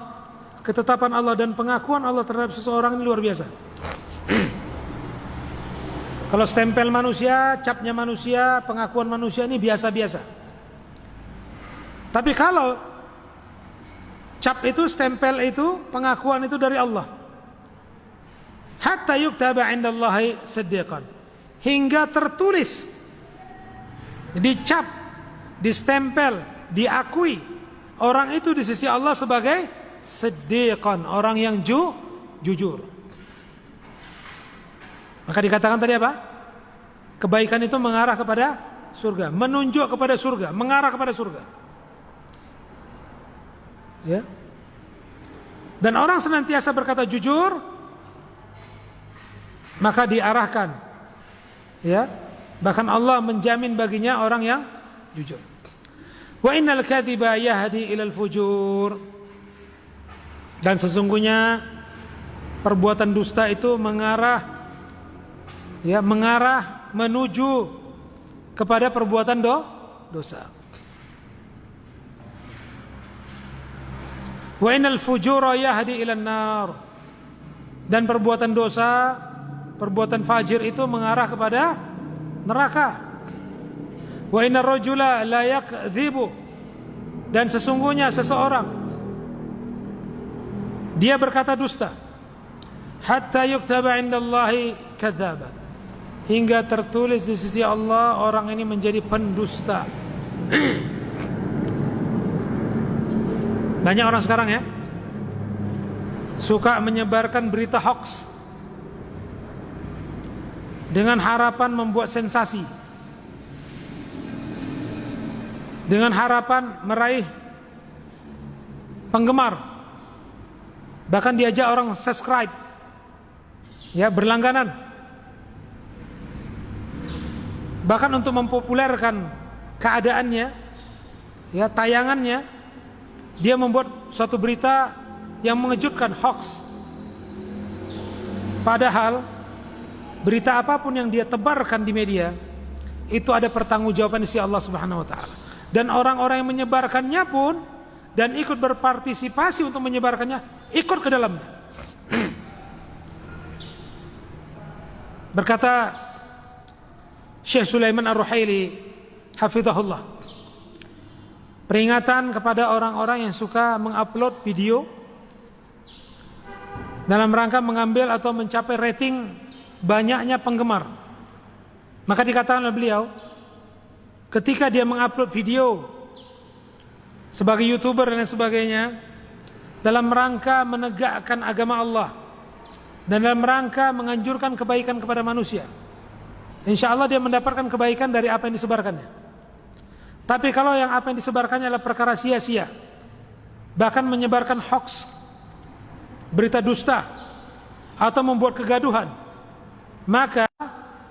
ketetapan Allah dan pengakuan Allah terhadap seseorang ini luar biasa. Kalau stempel manusia, capnya manusia, pengakuan manusia ini biasa-biasa. Tapi kalau cap itu, stempel itu, pengakuan itu dari Allah, hatta yuktaba 'indallahi siddiqan, hingga tertulis, dicap, distempel, diakui orang itu di sisi Allah sebagai siddiqan, orang yang jujur. Maka dikatakan tadi apa? Kebaikan itu mengarah kepada surga, menunjuk kepada surga, mengarah kepada surga. Ya. Dan orang senantiasa berkata jujur, maka diarahkan, ya. Bahkan Allah menjamin baginya orang yang jujur. Wa innal kadhiba yahdi ilal fujur. Dan sesungguhnya perbuatan dusta itu mengarah menuju kepada perbuatan dosa. Wa innal fujura yahdi ilan nar. Dan perbuatan dosa, perbuatan fajir itu mengarah kepada neraka. Wa innar rajula la yakdzibu. Dan sesungguhnya seseorang dia berkata dusta, hatta yuktaba 'indallahi kadzaban, hingga tertulis di sisi Allah orang ini menjadi pendusta. Banyak orang sekarang ya suka menyebarkan berita hoax dengan harapan membuat sensasi, dengan harapan meraih penggemar, bahkan diajak orang subscribe, ya, berlangganan, bahkan untuk mempopulerkan keadaannya, ya, tayangannya. Dia membuat suatu berita yang mengejutkan, hoax. Padahal berita apapun yang dia tebarkan di media itu ada pertanggungjawaban di sisi Allah Subhanahu wa taala. Dan orang-orang yang menyebarkannya pun dan ikut berpartisipasi untuk menyebarkannya, ikut ke dalamnya. Berkata Syekh Sulaiman Ar-Ruhaili hafizahullah, peringatan kepada orang-orang yang suka mengupload video dalam rangka mengambil atau mencapai rating banyaknya penggemar. Maka dikatakan oleh beliau, ketika dia mengupload video sebagai YouTuber dan sebagainya dalam rangka menegakkan agama Allah dan dalam rangka menganjurkan kebaikan kepada manusia, insya Allah dia mendapatkan kebaikan dari apa yang disebarkannya. Tapi kalau yang apa yang disebarkannya adalah perkara sia-sia, bahkan menyebarkan hoax, berita dusta, atau membuat kegaduhan, maka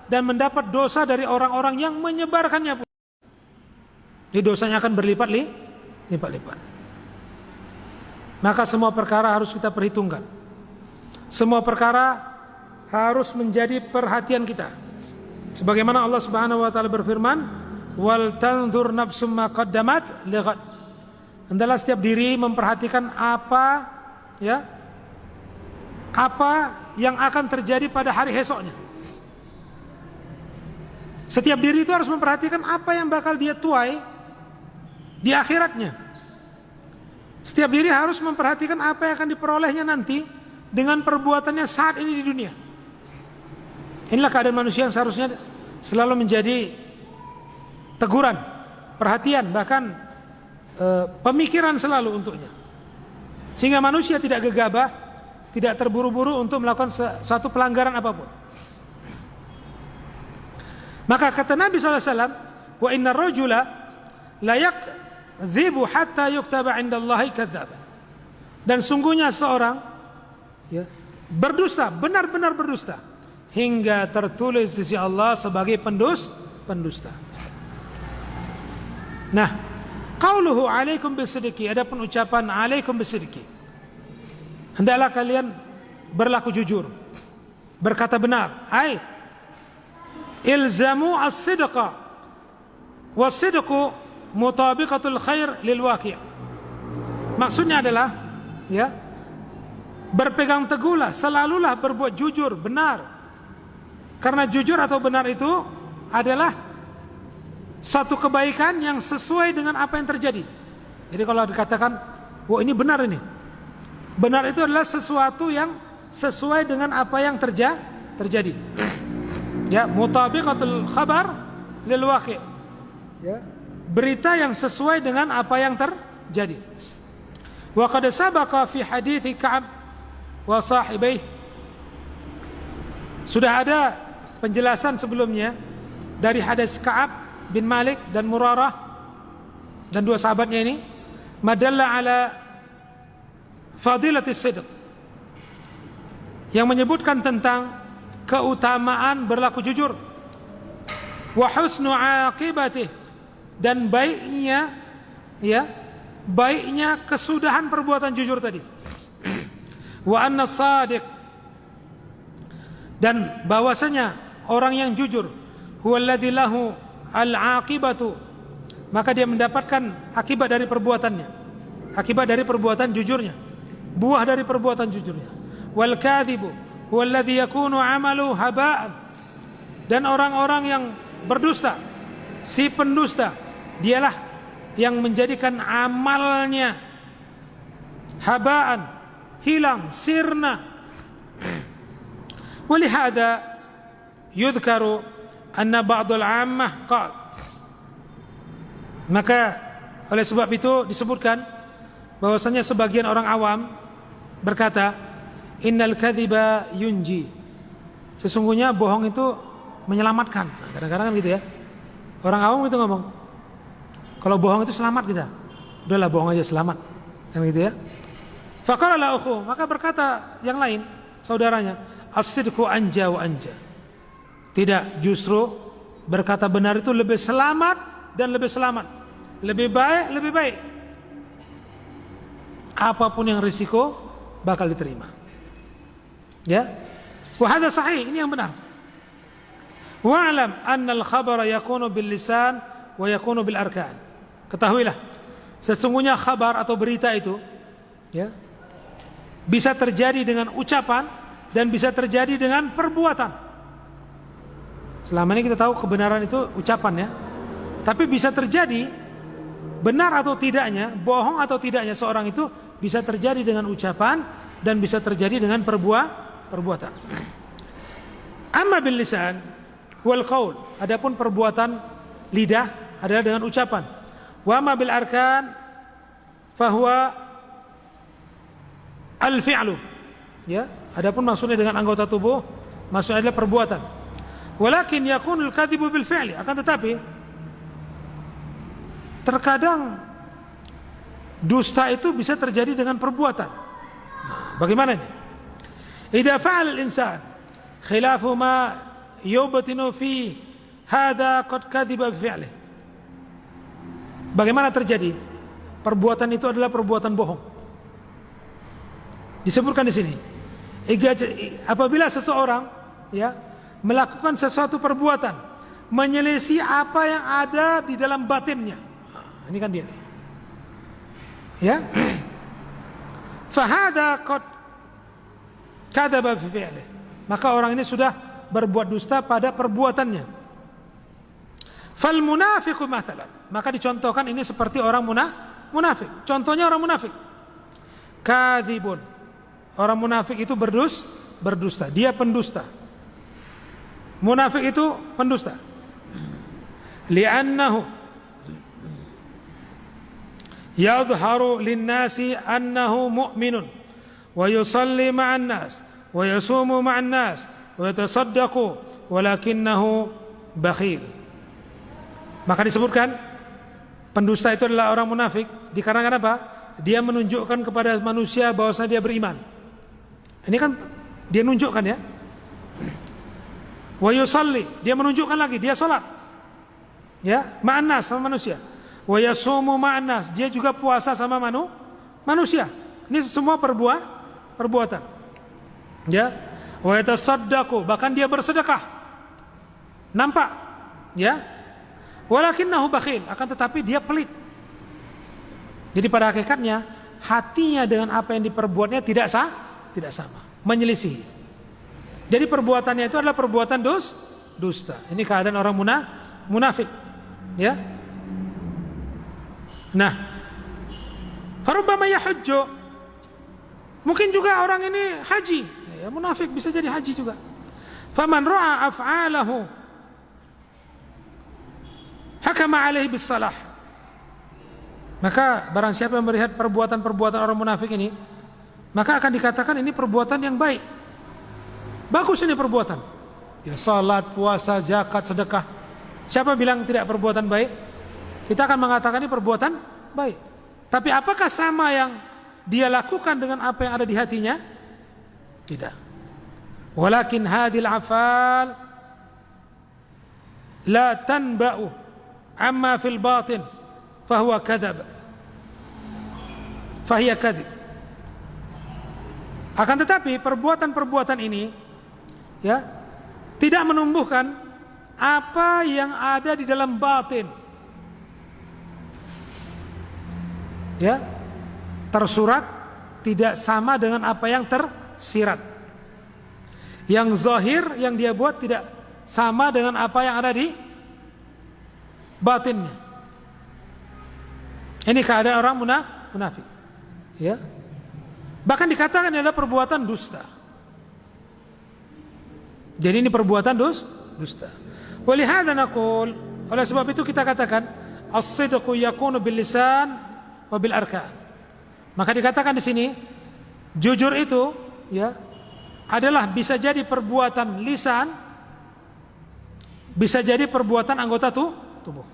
dan mendapat dosa dari orang-orang yang menyebarkannya pun, jadi dosanya akan berlipat-lipat. Maka semua perkara harus kita perhitungkan. Semua perkara harus menjadi perhatian kita. Sebagaimana Allah Subhanahu wa taala berfirman, wal tanzur nafsum ma qaddamat lighad. Hendaklah setiap diri memperhatikan apa yang akan terjadi pada hari esoknya. Setiap diri itu harus memperhatikan apa yang bakal dia tuai di akhiratnya. Setiap diri harus memperhatikan apa yang akan diperolehnya nanti dengan perbuatannya saat ini di dunia. Inilah keadaan manusia yang seharusnya selalu menjadi teguran, perhatian, bahkan pemikiran selalu untuknya. Sehingga manusia tidak gegabah, tidak terburu-buru untuk melakukan satu pelanggaran apapun. Maka kata Nabi SAW, wa inna rajula la yakdzibu hatta yuktaba 'indallahi kadzaban. Dan sungguhnya seorang, ya, berdusta, benar-benar berdusta, hingga tertulis di sisi Allah sebagai pendusta. Nah, qauluhu 'alaikum bisidqi, adapun ucapan 'alaikum bisidqi, hendaklah kalian berlaku jujur, berkata benar. Ai ilzamu as-sidqa, was-sidqu mutabiqatul khair lil waqi'. Maksudnya adalah, ya, berpegang teguhlah, selalulah berbuat jujur, benar. Karena jujur atau benar itu adalah satu kebaikan yang sesuai dengan apa yang terjadi. Jadi kalau dikatakan, wah ini benar ini. Benar itu adalah sesuatu yang sesuai dengan apa yang terjadi. Ya, mutabiqatul khabar lil waqi'. Ya, berita yang sesuai dengan apa yang terjadi. Wa qad sabaqa fi hadits Ka'ab wa sahibihi. Sudah ada penjelasan sebelumnya dari hadis Ka'ab bin Malik dan Murarah dan dua sahabatnya ini, madalla ala fadilatis sidq, yang menyebutkan tentang keutamaan berlaku jujur, wa husnu aqibatih, dan baiknya kesudahan perbuatan jujur tadi, wa anna shadiq, dan bahwasanya orang yang jujur, huwallazi lahu al-aqibatu, maka dia mendapatkan akibat dari perbuatannya, akibat dari perbuatan jujurnya, buah dari perbuatan jujurnya. Wal kadhibu huwallazi yakunu amalu haba'an, dan orang-orang yang berdusta, si pendusta, dialah yang menjadikan amalnya haba'an, hilang, sirna. Walihada yudhkaru anna ba'dul 'ammah qala, maka oleh sebab itu disebutkan bahwasanya sebagian orang awam berkata, innal kadhiba yunji, sesungguhnya bohong itu menyelamatkan. Nah, kadang-kadang kan gitu ya, orang awam itu ngomong, kalau bohong itu selamat kita, udahlah bohong aja selamat, kan gitu ya. Faqala la ukhu, maka berkata yang lain, saudaranya, as-sidqu anja wa anja, tidak, justru berkata benar itu lebih selamat dan lebih selamat, lebih baik, apapun yang risiko bakal diterima. Ya, wa hadza sahih, ini yang benar. Wa'lam anna al-khabara yakunu bil lisan wa yakunu bil arkan. Ketahuilah, sesungguhnya kabar atau berita itu, ya, bisa terjadi dengan ucapan dan bisa terjadi dengan perbuatan. Selama ini kita tahu kebenaran itu ucapan, ya, tapi bisa terjadi benar atau tidaknya, bohong atau tidaknya seorang itu bisa terjadi dengan ucapan dan bisa terjadi dengan perbuatan. Amma bil lisan wal qaul, adapun perbuatan lidah adalah dengan ucapan. Wa amma bil arkan fahuwa al fi'lu, ya, adapun maksudnya dengan anggota tubuh, maksudnya adalah perbuatan. Walakin yakunul kadhibu bil fi'li, akan tetapi terkadang dusta itu bisa terjadi dengan perbuatan. Nah, bagaimana ini? Idza fa'ala al-insan khilafu ma yubtinu fi hadza qad kadhiba bi fi'lihi. Bagaimana terjadi? Perbuatan itu adalah perbuatan bohong. Disebutkan di sini, apabila seseorang, ya, melakukan sesuatu perbuatan menyelisih apa yang ada di dalam batinnya. Nah, ini kan dia. Ya. Fahada qad kadzaba fi fi'lihi. Maka orang ini sudah berbuat dusta pada perbuatannya. Fal munafiqu mathalan, maka dicontohkan ini seperti orang munafik. Contohnya orang munafik. Kadzibun. Orang munafik itu berdusta. Dia pendusta. Munafik itu pendusta. Li'annahu yadhharu lin-nasi annahu mu'minun wa yusalli ma'an nas wa yasumu ma'an nas wa yatasaddaqu walakinnahu bakhil. Maka disebutkan pendusta itu adalah orang munafik dikarenakan apa? Dia menunjukkan kepada manusia bahwasanya dia beriman. Ini kan dia nunjukkan, ya. Wa yusalli, dia menunjukkan lagi dia salat. Ya, ma'an nas, sama manusia. Wa yasumu ma'an nas, dia juga puasa sama manusia. Ini semua perbuatan. Ya. Wa yatasaddaqu, bahkan dia bersedekah. Nampak? Ya. Walakinnahu bakhil, akan tetapi dia pelit. Jadi pada hakikatnya hatinya dengan apa yang diperbuatnya tidak sama, menyelisih. Jadi perbuatannya itu adalah perbuatan dusta. Ini keadaan orang munafik, ya. Nah, farubbama yahujju, mungkin juga orang ini haji, Ya, munafik bisa jadi haji juga. Faman ra'a af'alahu hakama alaihi bisalah. Maka barang siapa yang melihat perbuatan-perbuatan orang munafik ini, maka akan dikatakan ini perbuatan yang baik. Bagus ini perbuatan. Ya, salat, puasa, zakat, sedekah. Siapa bilang tidak perbuatan baik? Kita akan mengatakan ini perbuatan baik. Tapi apakah sama yang dia lakukan dengan apa yang ada di hatinya? Tidak. Walakin hadhil afal la tanba'u amma fil batin fahuwa kadzab. Fahiya kadzib. Akan tetapi perbuatan-perbuatan ini ya tidak menumbuhkan apa yang ada di dalam batin. Ya, tersurat tidak sama dengan apa yang tersirat. Yang zahir yang dia buat tidak sama dengan apa yang ada di batinnya. Ini keadaan orang munafik. Ya. Bahkan dikatakan adalah perbuatan dusta. Jadi ini perbuatan dusta. Walihada naqul, oleh sebab itu kita katakan as-sidqu yakunu bil lisan wa bil arkan. Maka dikatakan di sini jujur itu ya adalah bisa jadi perbuatan lisan, bisa jadi perbuatan anggota tubuh.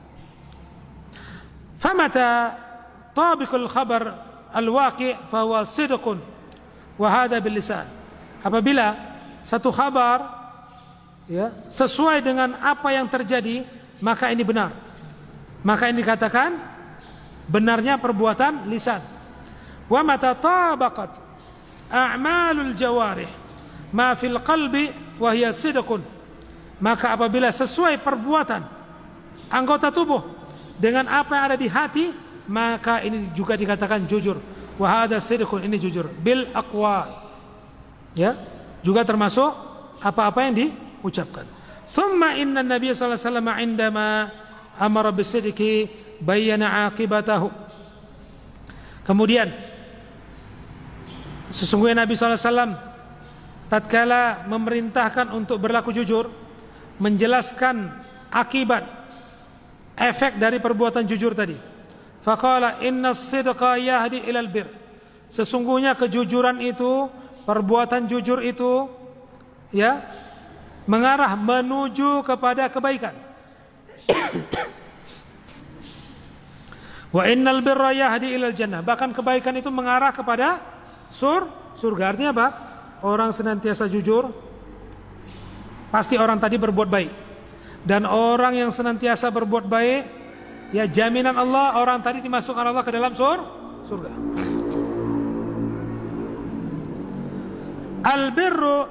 Famata tabiqul khabar al-waqi' fa huwa sidqun wa hadha bil lisan. Apabila satu khabar ya sesuai dengan apa yang terjadi, maka ini benar. Maka ini dikatakan benarnya perbuatan lisan. Wa mata tabaqat a'malul jawarih ma fil qalbi wa hiya sidqun. Maka apabila sesuai perbuatan anggota tubuh dengan apa yang ada di hati, maka ini juga dikatakan jujur. Wa hadha sidqun, ini jujur bil aqwal. Ya, juga termasuk apa-apa yang diucapkan. Thumma inna Nabiy sallallahu alaihi wasallam indama amara bisidqi bayyana aqibatahu. Kemudian sesungguhnya Nabi sallallahu alaihi wasallam tatkala memerintahkan untuk berlaku jujur, menjelaskan akibat efek dari perbuatan jujur tadi. Faqala innas sidqa yahdi ilal bir. Sesungguhnya kejujuran itu, perbuatan jujur itu ya mengarah menuju kepada kebaikan. Wa innal birra yahdi ilal jannah. Bahkan kebaikan itu mengarah kepada surga. Artinya apa? Orang senantiasa jujur, pasti orang tadi berbuat baik. Dan orang yang senantiasa berbuat baik, ya jaminan Allah orang tadi dimasukkan Allah ke dalam surga. Al-birru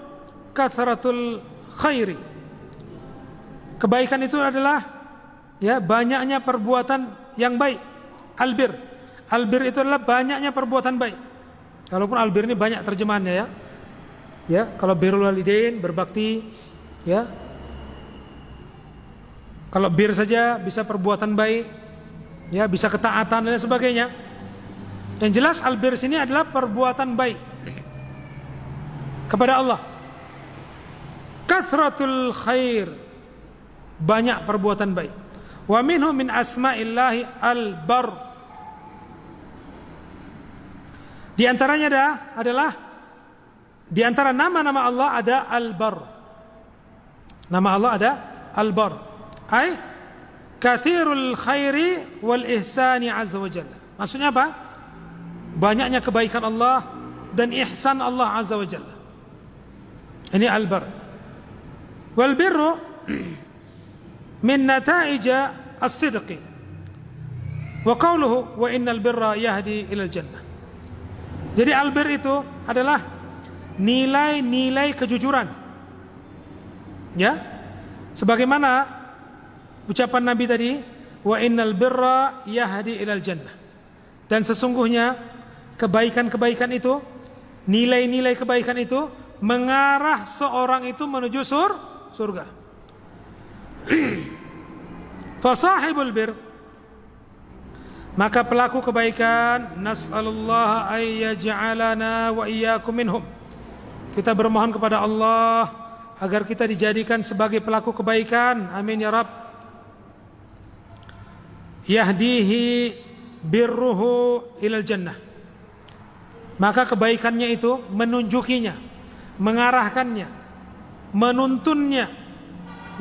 kathratul khairi. Kebaikan itu adalah ya banyaknya perbuatan yang baik. Albir itu adalah banyaknya perbuatan baik. Kalaupun albir ini banyak terjemahannya ya. Ya, kalau birrul walidain berbakti ya. Kalau bir saja bisa perbuatan baik, ya bisa ketaatan dan sebagainya. Yang jelas albir sini adalah perbuatan baik kepada Allah. Kathratul khair, banyak perbuatan baik. Wa minhu min asma'illahi al-bar. Di antaranya adalah di antara nama-nama Allah ada al-bar. Nama Allah ada al-bar. Ai kathirul khairi wal ihsani azza wa jalla. Maksudnya apa? Banyaknya kebaikan Allah dan ihsan Allah azza wa jalla. Ini al-bar. Wal birru min nataija as-sidqi. Wa qawluhu wa innal birra yahdi ilal jannah. Jadi albir itu adalah nilai-nilai kejujuran. Ya. Sebagaimana ucapan Nabi tadi, wa innal birra yahdi ilal jannah. Dan sesungguhnya kebaikan-kebaikan itu, nilai-nilai kebaikan itu mengarah seorang itu menuju surga. Fasahibul bir, maka pelaku kebaikan, nas'alullah ay yaj'alana wa iyyakum minhum. kita bermohon kepada Allah agar kita dijadikan sebagai pelaku kebaikan. Amin ya Rabb. Yahdihi birruhu ilal jannah. Maka kebaikannya itu menunjukinya, mengarahkannya, menuntunnya,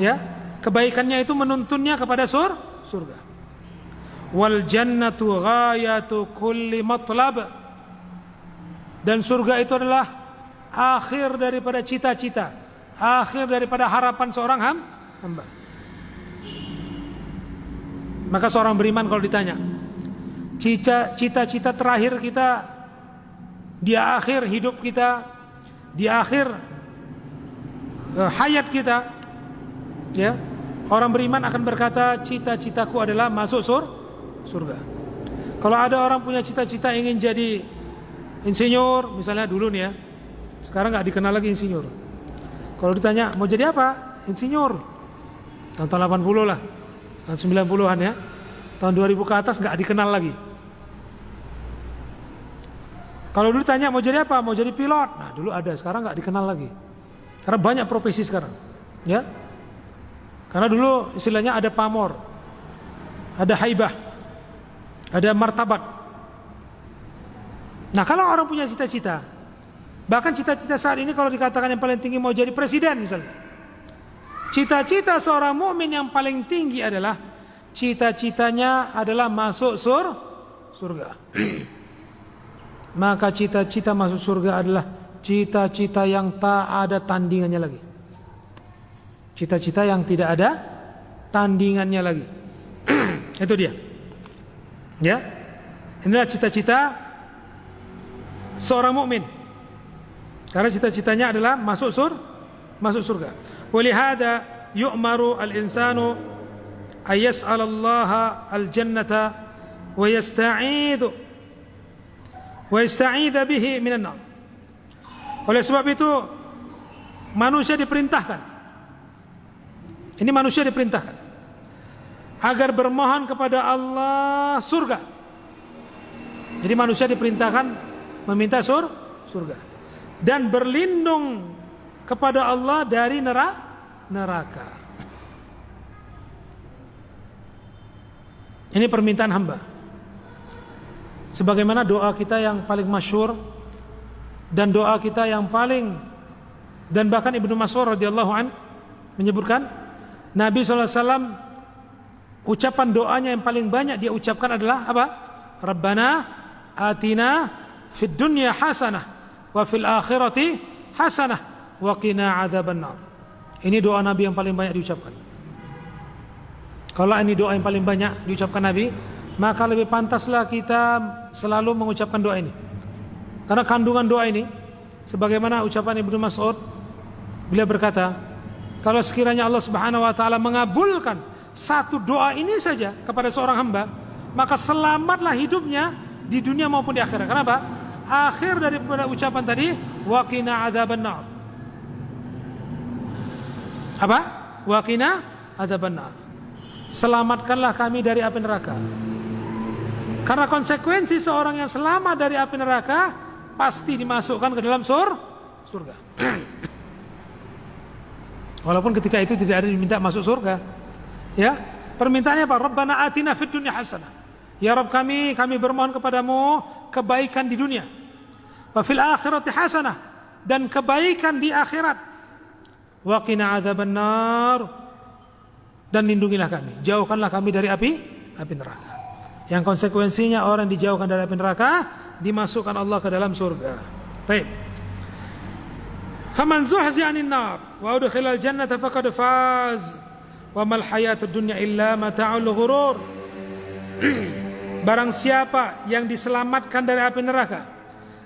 ya, kebaikannya itu menuntunnya kepada surga. Wal jannatu ghayatu kulli matlab. Dan surga itu adalah akhir daripada cita-cita, akhir daripada harapan seorang hamba. Maka seorang beriman kalau ditanya, cita-cita terakhir kita di akhir hidup kita, di akhir hayat kita, ya, orang beriman akan berkata, cita-citaku adalah masuk surga. Kalau ada orang punya cita-cita ingin jadi insinyur, misalnya dulu nih ya, sekarang nggak dikenal lagi insinyur. Kalau ditanya mau jadi apa, insinyur, tahun 80 lah, tahun 90-an ya, tahun 2000 ke atas nggak dikenal lagi. Kalau dulu tanya mau jadi apa, mau jadi pilot, nah dulu ada, sekarang nggak dikenal lagi. Karena banyak profesi sekarang, ya. Karena dulu istilahnya ada pamor, ada haibah, ada martabat. Nah kalau orang punya cita-cita, bahkan cita-cita saat ini kalau dikatakan yang paling tinggi mau jadi presiden misalnya, cita-cita seorang mukmin yang paling tinggi adalah cita-citanya adalah masuk surga. Maka cita-cita masuk surga adalah cita-cita yang tak ada tandingannya lagi. Cita-cita yang tidak ada tandingannya lagi. Itu dia. Ya. Inilah cita-cita seorang mukmin. Karena cita-citanya adalah masuk surga. Walihada yu'maru al-insanu ayas'alallaha al-jannata wa yasta'idha bihi minan nar. Oleh sebab itu manusia diperintahkan, ini manusia diperintahkan agar bermohon kepada Allah surga. Jadi manusia diperintahkan meminta surga dan berlindung kepada Allah dari neraka. Ini permintaan hamba. Sebagaimana doa kita yang paling masyhur dan doa kita yang paling, dan bahkan Ibnu Mas'ud radhiyallahu an menyebutkan Nabi SAW ucapan doanya yang paling banyak dia ucapkan adalah apa? Rabbana atina fid dunya hasanah wa fil akhirati hasanah wa qina adzabannar. Ini doa Nabi yang paling banyak diucapkan. Kalau ini doa yang paling banyak diucapkan Nabi, maka lebih pantaslah kita selalu mengucapkan doa ini. Karena kandungan doa ini, sebagaimana ucapan Ibnu Mas'ud, beliau berkata, kalau sekiranya Allah Subhanahu wa taala mengabulkan satu doa ini saja kepada seorang hamba, maka selamatlah hidupnya di dunia maupun di akhirat. Kenapa? Akhir daripada ucapan tadi, wa qina adzabannar. Apa? Wa qina adzabannar. Selamatkanlah kami dari api neraka. Karena konsekuensi seorang yang selamat dari api neraka pasti dimasukkan ke dalam surga. Walaupun ketika itu tidak ada diminta masuk surga. Ya, permintaannya apa? Rabbana atina fid dunya hasanah. Ya Rabb kami bermohon kepadamu kebaikan di dunia. Wa fil akhirati hasanah, dan kebaikan di akhirat. Wa qina adzabannar, dan lindungilah kami, jauhkanlah kami dari api neraka. Yang konsekuensinya orang dijauhkan dari api neraka, dimasukkan Allah ke dalam surga. Baik. Faman zuhzi'a 'anil nar wa udkhilal jannata faqad faz wa mal hayatud dunya illa mata'ul ghurur. Barang siapa yang diselamatkan dari api neraka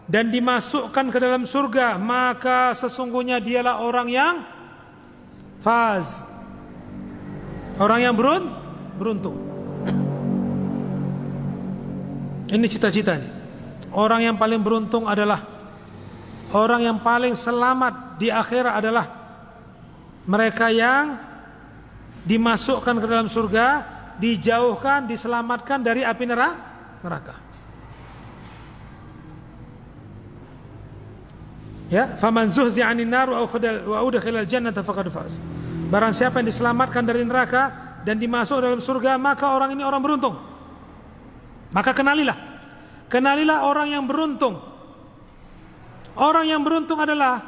dan dimasukkan ke dalam surga, maka sesungguhnya dialah orang yang faz, orang yang beruntung. Ini cita-cita nih. Orang yang paling beruntung adalah orang yang paling selamat di akhirat adalah mereka yang dimasukkan ke dalam surga, dijauhkan, diselamatkan dari api neraka. Ya, faman zuhzi'a 'anil nar wa udkhilal jannata faqad faz. Barang siapa yang diselamatkan dari neraka dan dimasuk dalam surga, maka orang ini orang beruntung. Maka kenalilah orang yang beruntung. Orang yang beruntung adalah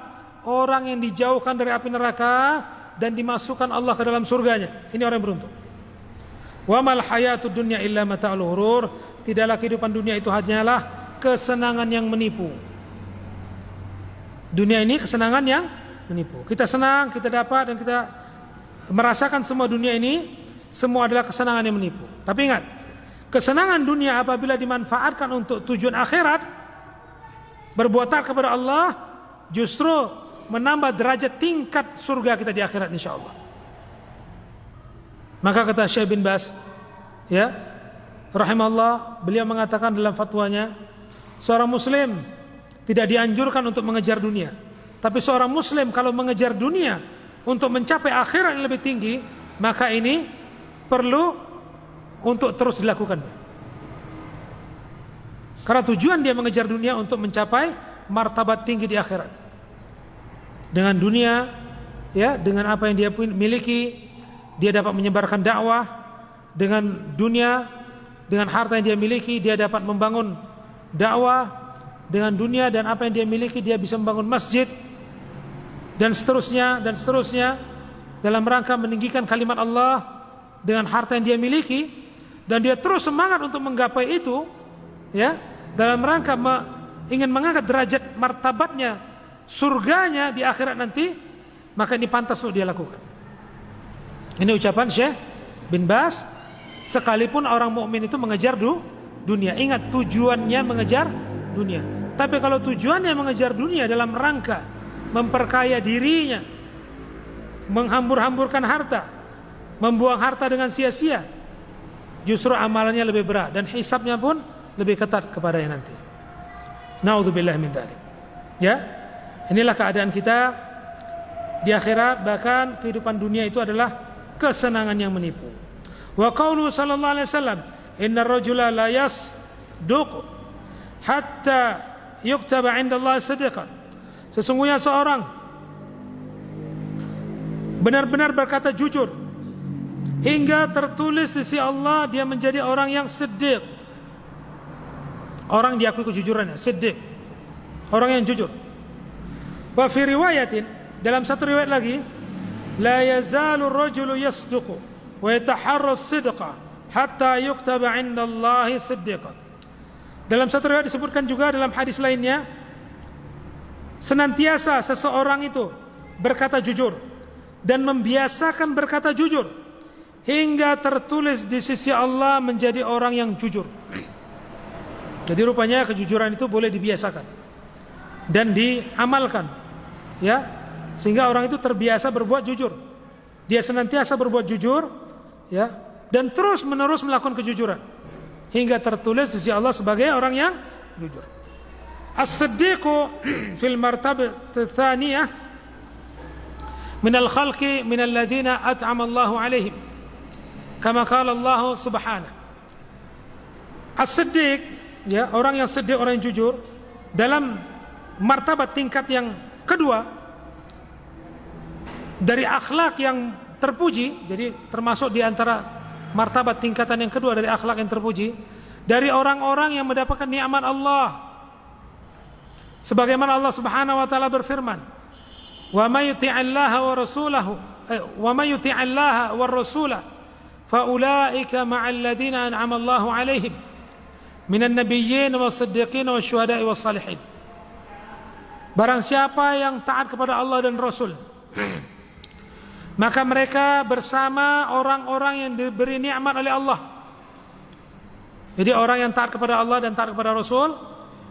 orang yang dijauhkan dari api neraka dan dimasukkan Allah ke dalam surganya. Ini orang yang beruntung. Wa mal hayatud dunya illa mata'ul ghurur. Tidaklah kehidupan dunia itu hanyalah kesenangan yang menipu. Dunia ini kesenangan yang menipu. Kita senang, kita dapat, dan kita merasakan semua dunia ini, semua adalah kesenangan yang menipu. Tapi ingat, kesenangan dunia apabila dimanfaatkan untuk tujuan akhirat, berbuat taat kepada Allah, justru menambah derajat tingkat surga kita di akhirat insyaallah. Maka kata Syekh bin Baz, ya, rahimahullah, beliau mengatakan dalam fatwanya, seorang muslim tidak dianjurkan untuk mengejar dunia. Tapi seorang muslim kalau mengejar dunia untuk mencapai akhirat yang lebih tinggi, maka ini perlu untuk terus dilakukan. Karena tujuan dia mengejar dunia untuk mencapai martabat tinggi di akhirat. Dengan dunia, ya, dengan apa yang dia miliki, dia dapat menyebarkan dakwah. Dengan dunia, dengan harta yang dia miliki, dia dapat membangun dakwah. Dengan dunia dan apa yang dia miliki, dia bisa membangun masjid, dan seterusnya dalam rangka meninggikan kalimat Allah dengan harta yang dia miliki, dan dia terus semangat untuk menggapai itu, ya, dalam rangka ingin mengangkat derajat martabatnya, surganya di akhirat nanti, maka ini pantas untuk dia lakukan. Ini ucapan Syekh bin Baz. Sekalipun orang mukmin itu mengejar dunia, ingat tujuannya mengejar dunia. Tapi kalau tujuannya mengejar dunia dalam rangka memperkaya dirinya, menghambur-hamburkan harta, membuang harta dengan sia-sia, justru amalannya lebih berat dan hisabnya pun lebih ketat kepadanya nanti. Naudzubillah min dzalik. Ya, inilah keadaan kita di akhirat. Bahkan kehidupan dunia itu adalah kesenangan yang menipu. Wa qaulu sallallahu alaihi wasallam, innar rajula la yasduq hatta yuktaba 'inda Allah sidqan. Sesungguhnya seorang benar-benar berkata jujur hingga tertulis di sisi Allah dia menjadi orang yang siddiq. Orang diakui kejujurannya, siddiq. Orang yang jujur. Wa fi riwayatin, dalam satu riwayat lagi, la yazalu ar-rajulu yasduqu wa yataharra as-sidqa hatta yuktaba 'inda Allah siddiqan. Dalam satu riwayat disebutkan juga dalam hadis lainnya, senantiasa seseorang itu berkata jujur dan membiasakan berkata jujur hingga tertulis di sisi Allah menjadi orang yang jujur. Jadi rupanya kejujuran itu boleh dibiasakan dan diamalkan, ya, sehingga orang itu terbiasa berbuat jujur. Dia senantiasa berbuat jujur, ya, dan terus menerus melakukan kejujuran hingga tertulis di sisi Allah sebagai orang yang jujur. As-siddiqu fil martabat tsaniyah min al-khalqi min alladhina at'ama Allahu 'alaihim kama qala Allah subhanahu. As-siddiq, ya, orang yang siddiq, orang yang jujur, dalam martabat tingkat yang kedua dari akhlak yang terpuji. Jadi termasuk di antara martabat tingkatan yang kedua dari akhlak yang terpuji, dari orang-orang yang mendapatkan nikmat Allah. Sebagaimana Allah Subhanahu wa taala berfirman, "Wa may yuti'illaha wa rasulahu wa may yuti'illaha war rasula fa ulaika ma'al ladzina an'ama Allahu 'alaihim minan nabiyyin was-siddiqin wasyuhada'i was-salihin." Barang siapa yang taat kepada Allah dan Rasul, maka mereka bersama orang-orang yang diberi nikmat oleh Allah. Jadi orang yang taat kepada Allah dan taat kepada Rasul,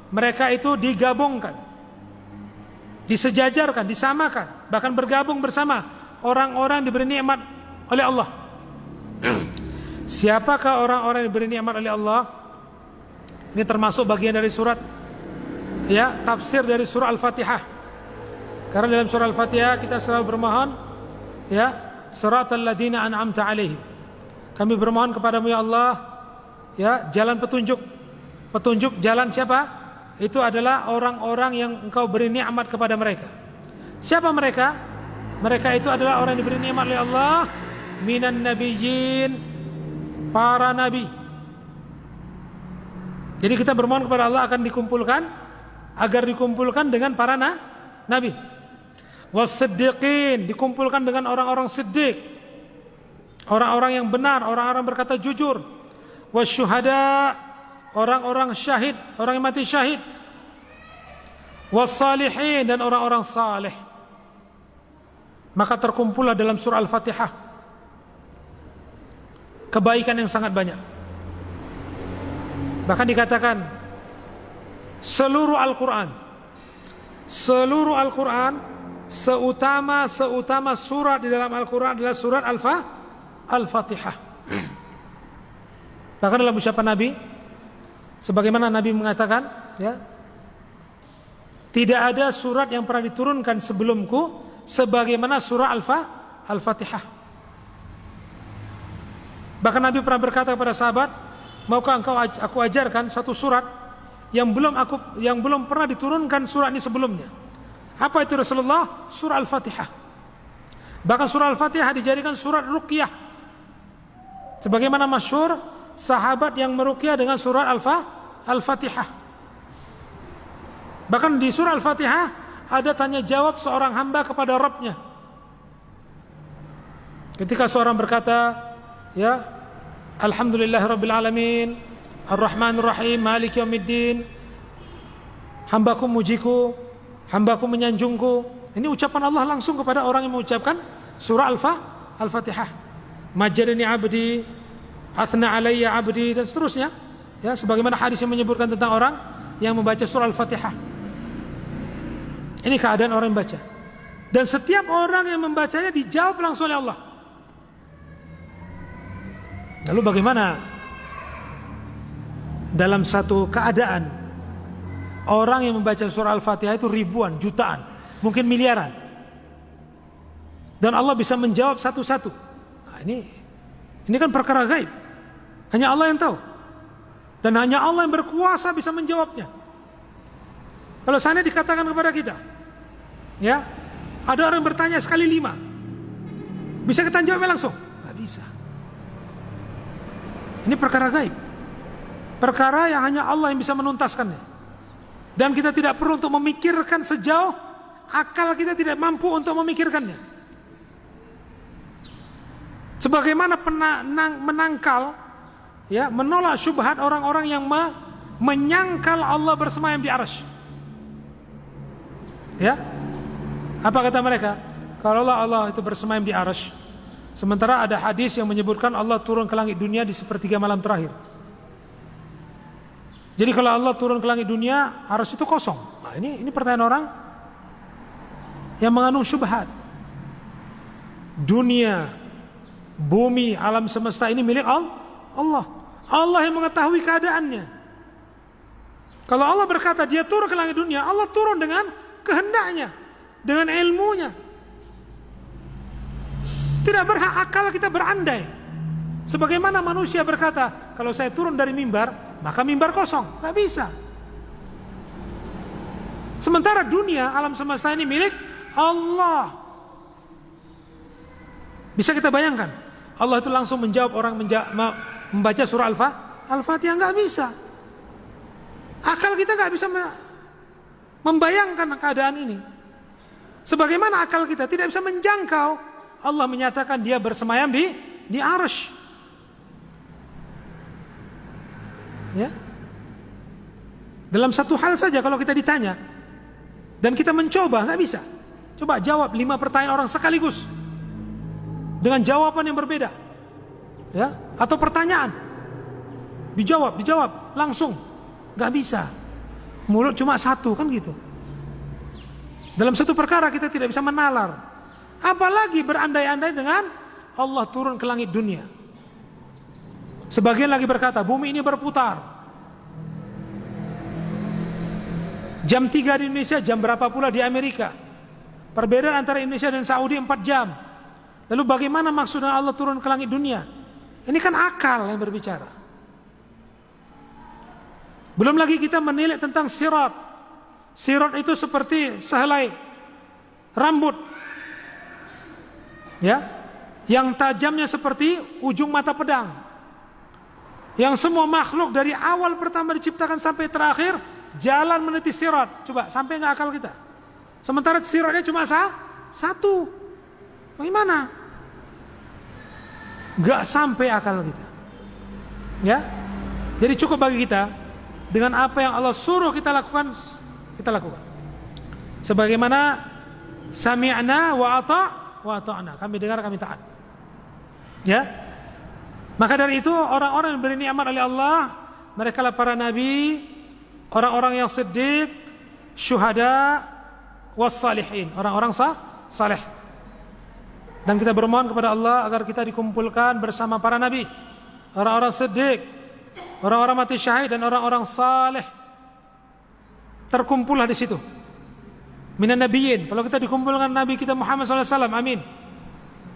mereka itu digabungkan, disejajarkan, disamakan, bahkan bergabung bersama orang-orang yang diberi nikmat oleh Allah. Siapakah orang-orang yang diberi nikmat oleh Allah? Ini termasuk bagian dari surat, ya, tafsir dari surah Al-Fatihah. Karena dalam surah Al-Fatihah kita selalu bermohon, ya, siratal ladzina an'amta 'alaihim. Kami bermohon kepadamu ya Allah, ya, jalan petunjuk. Petunjuk jalan siapa? itu adalah orang-orang yang engkau beri nikmat kepada mereka. Siapa mereka? Mereka itu adalah orang yang diberi nikmat oleh Allah, minan nabiyyin, para nabi. Jadi kita bermohon kepada Allah akan dikumpulkan, agar dikumpulkan dengan para nabi. Was-siddiqin, dikumpulkan dengan orang-orang siddiq, orang-orang yang benar, orang-orang berkata jujur. Wasyuhada, orang-orang syahid, orang yang mati syahid. Was-salihin, dan orang-orang saleh. Maka terkumpullah dalam surah Al-Fatihah kebaikan yang sangat banyak. Bahkan dikatakan seluruh Al-Quran seutama surat di dalam Al-Quran adalah surat Al-Fatihah. Bahkan dalam ucapan Nabi, sebagaimana Nabi mengatakan, ya, tidak ada surat yang pernah diturunkan sebelumku sebagaimana surah Al-Fatihah. Bahkan Nabi pernah berkata kepada sahabat, maukah aku ajarkan satu surat yang belum pernah diturunkan surat ini sebelumnya? Apa itu Rasulullah? Surah Al-Fatihah. Bahkan surah Al-Fatihah dijadikan surat ruqyah. Sebagaimana masyhur sahabat yang meruqyah dengan surah Al-Fatihah. Bahkan di surah Al-Fatihah ada tanya jawab seorang hamba kepada Rabbnya. Ketika seorang berkata, ya, Alhamdulillahirabbil alamin, Ar-Rahmanir Rahim, Maliki Yaumiddin, hambaku mujiku, hambaku menyanjungku. Ini ucapan Allah langsung kepada orang yang mengucapkan surah Al-Fatihah. Majadani abdi, athna alayya abdi, dan seterusnya. Ya, sebagaimana hadis yang menyebutkan tentang orang yang membaca surah Al-Fatihah. Ini keadaan orang yang baca. Dan setiap orang yang membacanya dijawab langsung oleh Allah. Lalu bagaimana dalam satu keadaan orang yang membaca surah Al-Fatihah itu ribuan, jutaan, mungkin miliaran, dan Allah bisa menjawab satu-satu. Nah, ini kan perkara gaib, hanya Allah yang tahu, dan hanya Allah yang berkuasa bisa menjawabnya. Kalau sana dikatakan kepada kita, ya, ada orang bertanya sekali 5, bisa kita jawabnya langsung? Gak bisa. Ini perkara gaib, perkara yang hanya Allah yang bisa menuntaskannya. Dan kita tidak perlu untuk memikirkan sejauh akal kita tidak mampu untuk memikirkannya. Sebagaimana menangkal, ya, menolak syubhat orang-orang yang menyangkal Allah bersemayam di arsy. Ya, apa kata mereka? Kalau Allah itu bersemayam di arsy, sementara ada hadis yang menyebutkan Allah turun ke langit dunia di sepertiga malam terakhir. Jadi kalau Allah turun ke langit dunia, arsy itu kosong. Nah, ini pertanyaan orang yang mengandung syubhat. Dunia, bumi, alam semesta ini milik Allah. Allah yang mengetahui keadaannya. Kalau Allah berkata dia turun ke langit dunia, Allah turun dengan kehendaknya, dengan ilmunya. Tidak berhak akal kita berandai. Sebagaimana manusia berkata, kalau saya turun dari mimbar, maka mimbar kosong. Gak bisa. Sementara dunia, alam semesta ini milik Allah. Bisa kita bayangkan, Allah itu langsung menjawab orang membaca surah Al-Fatihah? Gak bisa. Akal kita gak bisa membayangkan keadaan ini. Sebagaimana akal kita tidak bisa menjangkau Allah menyatakan dia bersemayam di arsy. Ya. Dalam satu hal saja kalau kita ditanya dan kita mencoba, nggak bisa. Coba jawab 5 pertanyaan orang sekaligus dengan jawaban yang berbeda, ya? Atau pertanyaan dijawab langsung, nggak bisa. Mulut cuma satu, kan gitu. Dalam satu perkara kita tidak bisa menalar, apalagi berandai-andai dengan Allah turun ke langit dunia. Sebagian lagi berkata bumi ini berputar. Jam 3 di Indonesia, jam berapa pula di Amerika? Perbedaan antara Indonesia dan Saudi 4 jam. Lalu bagaimana maksudnya Allah turun ke langit dunia? Ini kan akal yang berbicara. Belum lagi kita menilai tentang sirat. Sirat itu seperti sehelai rambut, ya, yang tajamnya seperti ujung mata pedang. Yang semua makhluk dari awal pertama diciptakan sampai terakhir jalan meniti sirat. Coba sampai nggak akal kita? Sementara siratnya cuma satu. Bagaimana? Nggak sampai akal kita. Ya, jadi cukup bagi kita dengan apa yang Allah suruh kita lakukan, kita lakukan. Sebagaimana sami'na wa ata'na, kami dengar, kami taat. Ya. Maka dari itu orang-orang yang diberi nikmat oleh Allah, mereka lah para nabi, orang-orang yang siddiq, syuhada, wassalihin, orang-orang saleh. Dan kita bermohon kepada Allah agar kita dikumpulkan bersama para nabi, orang-orang siddiq, orang-orang mati syahid, dan orang-orang saleh. Terkumpullah di situ. Minan nabiyyin. Kalau kita dikumpulkan Nabi kita Muhammad SAW, amin.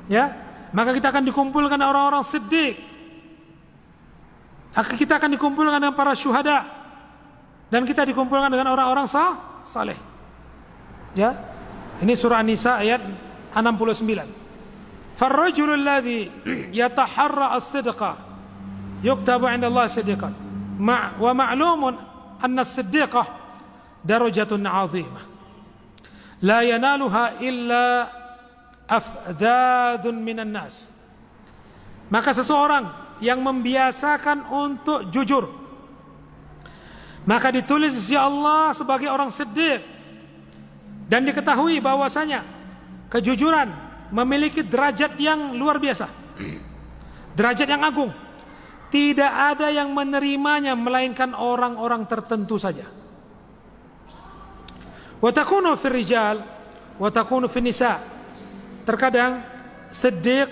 Ya, maka kita akan dikumpulkan orang-orang siddiq. Kita akan dikumpulkan dengan para syuhada, dan kita dikumpulkan dengan orang-orang saleh. Ya, ini surah An-Nisa ayat 69. Farrajulul ladzi yataharra as-sidqa yuktabu 'inda Allah siddiqan. Wa ma'lumun anna as-siddiqah darajatun 'azimah. La yanaluha illa afdadun minan nas. Maka seseorang yang membiasakan untuk jujur, maka ditulis di sisi Allah sebagai orang siddiq, dan diketahui bahwasanya kejujuran memiliki derajat yang luar biasa, derajat yang agung. Tidak ada yang menerimanya melainkan orang-orang tertentu saja. Wa takunu fil rijal wa takunu fin nisa. Terkadang siddiq,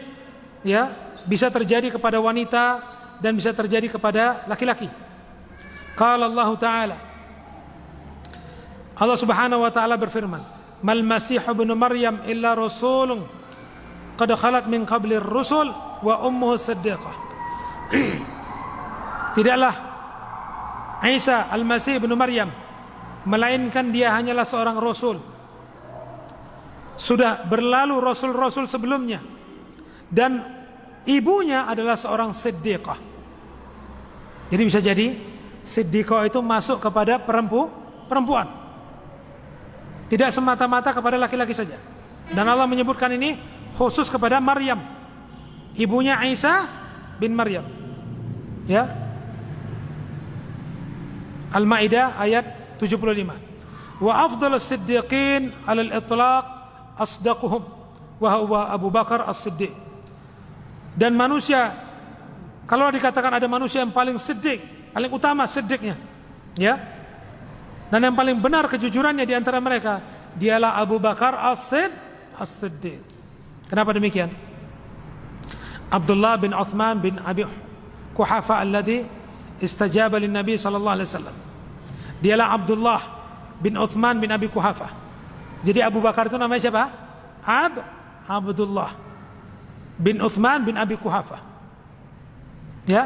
ya, bisa terjadi kepada wanita dan bisa terjadi kepada laki-laki. Qala Allah Ta'ala, Allah Subhanahu wa taala berfirman, "Mal Masih ibnu Maryam illa rasulun qad khalat min qablir rusul wa ummuhu siddiqah." Tidaklah Isa Al-Masih ibnu Maryam melainkan dia hanyalah seorang rasul. Sudah berlalu rasul-rasul sebelumnya, dan ibunya adalah seorang siddiqah. Jadi bisa jadi siddiqah itu masuk kepada perempuan, tidak semata-mata kepada laki-laki saja. Dan Allah menyebutkan ini khusus kepada Maryam, ibunya Isa bin Maryam. Ya, Al-Maidah ayat 75. Wa afdalus siddiqin 'alal itlaq asdaquhum wa huwa Abu Bakar As-Siddiq. Dan manusia, kalau dikatakan ada manusia yang paling siddiq, paling utama siddiqnya, ya, dan yang paling benar kejujurannya di antara mereka, dialah Abu Bakar As-Siddiq. Kenapa demikian? Abdullah bin Uthman bin Abi Quhafa alladhi istajaba lin Nabi sallallahu alaihi wasallam. Dialah Abdullah bin Uthman bin Abi Quhafa. Jadi Abu Bakar itu namanya siapa? Abdullah bin Uthman bin Abi Quhafa. Ya,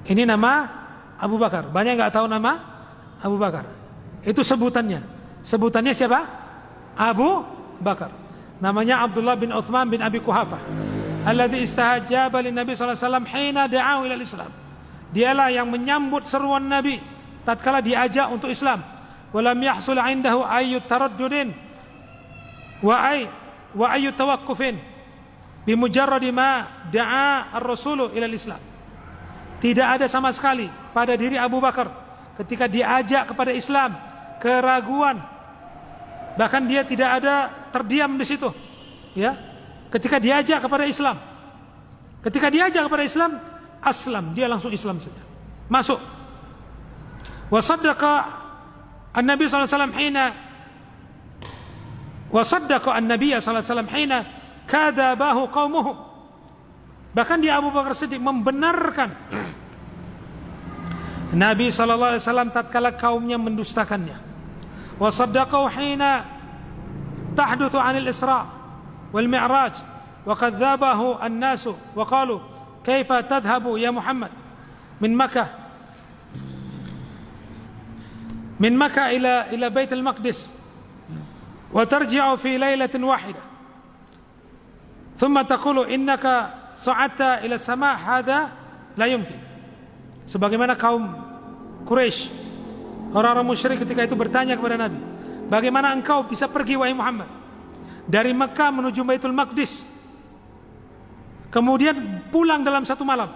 ini nama Abu Bakar. Banyak nggak tahu nama Abu Bakar. Itu sebutannya. Sebutannya siapa? Abu Bakar. Namanya Abdullah bin Uthman bin Abi Quhafa. Alladhi istahajaba lin Nabi sallallahu alaihi wasallam hina da'u ila Islam. Dialah yang menyambut seruan Nabi tatkala diajak untuk Islam. Walam yahsul 'indahu ayyu taraddudin wa ayyu tawaqqufin bimujarradi ma da'a ar-rasulu ila Islam. Tidak ada sama sekali pada diri Abu Bakar ketika diajak kepada Islam keraguan, bahkan dia tidak ada terdiam di situ, ya. Ketika diajak kepada Islam, aslam, dia langsung Islam saja, masuk. Wa saddaqa an-nabi sallallahu alaihi wasallam hina kadzabahu qaumuhu. Bahkan dia Abu Bakar Siddiq membenarkan Nabi sallallahu alaihi wasallam tatkala kaumnya mendustakannya. Wa saddaqahu hina tahdutsu 'anil Isra wal Mi'raj wa kadzabahu an-nasu wa qalu kaifa tadhhabu ya Muhammad min Makkah min Makkah ila Baitul Maqdis wa tarji'u fi lailatin wahidah thumma taqulu innaka sa'adta ila sama' hadha la yumkin. Sebagaimana kaum Quraisy, orang-orang musyrik ketika itu bertanya kepada Nabi, bagaimana engkau bisa pergi wahai Muhammad dari Mekah menuju Baitul Maqdis kemudian pulang dalam satu malam?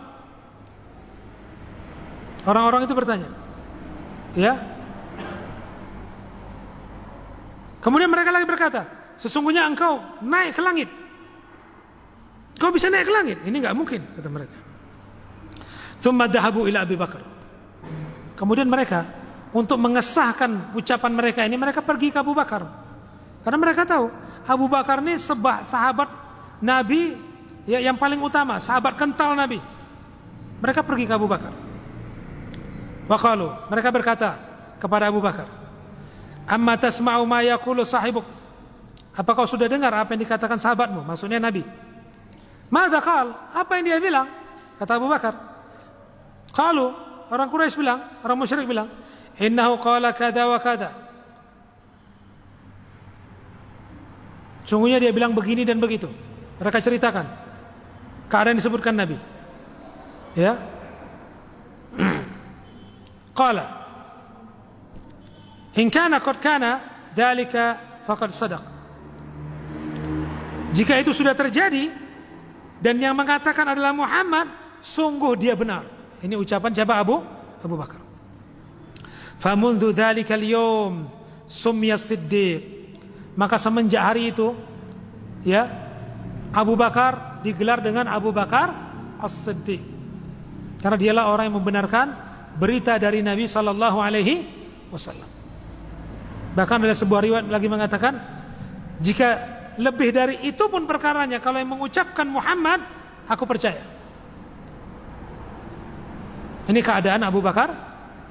Orang-orang itu bertanya, ya. Kemudian mereka lagi berkata, sesungguhnya engkau naik ke langit. Kau bisa naik ke langit? Ini enggak mungkin, kata mereka. Tsumma dhahabu ila Abi Bakar. Kemudian mereka untuk mengesahkan ucapan mereka ini, mereka pergi ke Abu Bakar. Karena mereka tahu Abu Bakar ini sahabat Nabi ya, yang paling utama, sahabat kental Nabi. Mereka pergi ke Abu Bakar. Waqalu, mereka berkata kepada Abu Bakar, amma tasma'u ma yaqulu sahibuk? Apa kau sudah dengar apa yang dikatakan sahabatmu? Maksudnya Nabi. Madza qal? Apa yang dia bilang? Kata Abu Bakar. Qalu, orang Quraisy bilang, orang musyrik bilang, innahu qala kada wa kada. Sungguhnya dia bilang begini dan begitu. Mereka ceritakan keadaan disebutkan Nabi. Ya. Qala in kana qad kana dzalika faqad sadaq. Jika itu sudah terjadi dan yang mengatakan adalah Muhammad, sungguh dia benar. Ini ucapan siapa? Abu Bakar. Famundu dzalika al-yawm summiya Siddiq. Maka semenjak hari itu, ya, Abu Bakar digelar dengan Abu Bakar As-Siddiq. Karena dialah orang yang membenarkan berita dari Nabi sallallahu alaihi wasallam. Bahkan ada sebuah riwayat lagi mengatakan, jika lebih dari itu pun perkaranya, kalau yang mengucapkan Muhammad, aku percaya. Ini keadaan Abu Bakar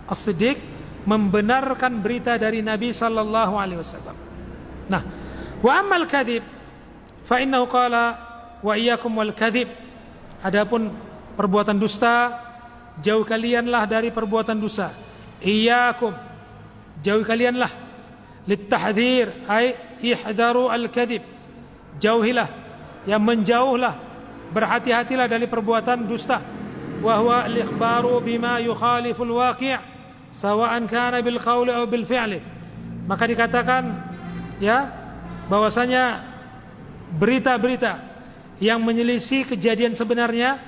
As-Siddiq membenarkan berita dari Nabi sallallahu alaihi wasallam. Nah, wa ammal kadhib fa innahu qala wa iyyakum wal kadhib. Adapun perbuatan dusta, jauh kalianlah dari perbuatan dusta. Iyyakum, jauh kalianlah. Littahdhir ay ihdaru al-kadhib. Jauhilah, yang menjauhlah, berhati-hatilah dari perbuatan dusta. Wa huwa al-ikhbaru bima yukhalifu al-waqi' sawa'an kana bil qawli aw bil fi'li. Maka dikatakan, ya, bahwasanya berita-berita yang menyelisih kejadian sebenarnya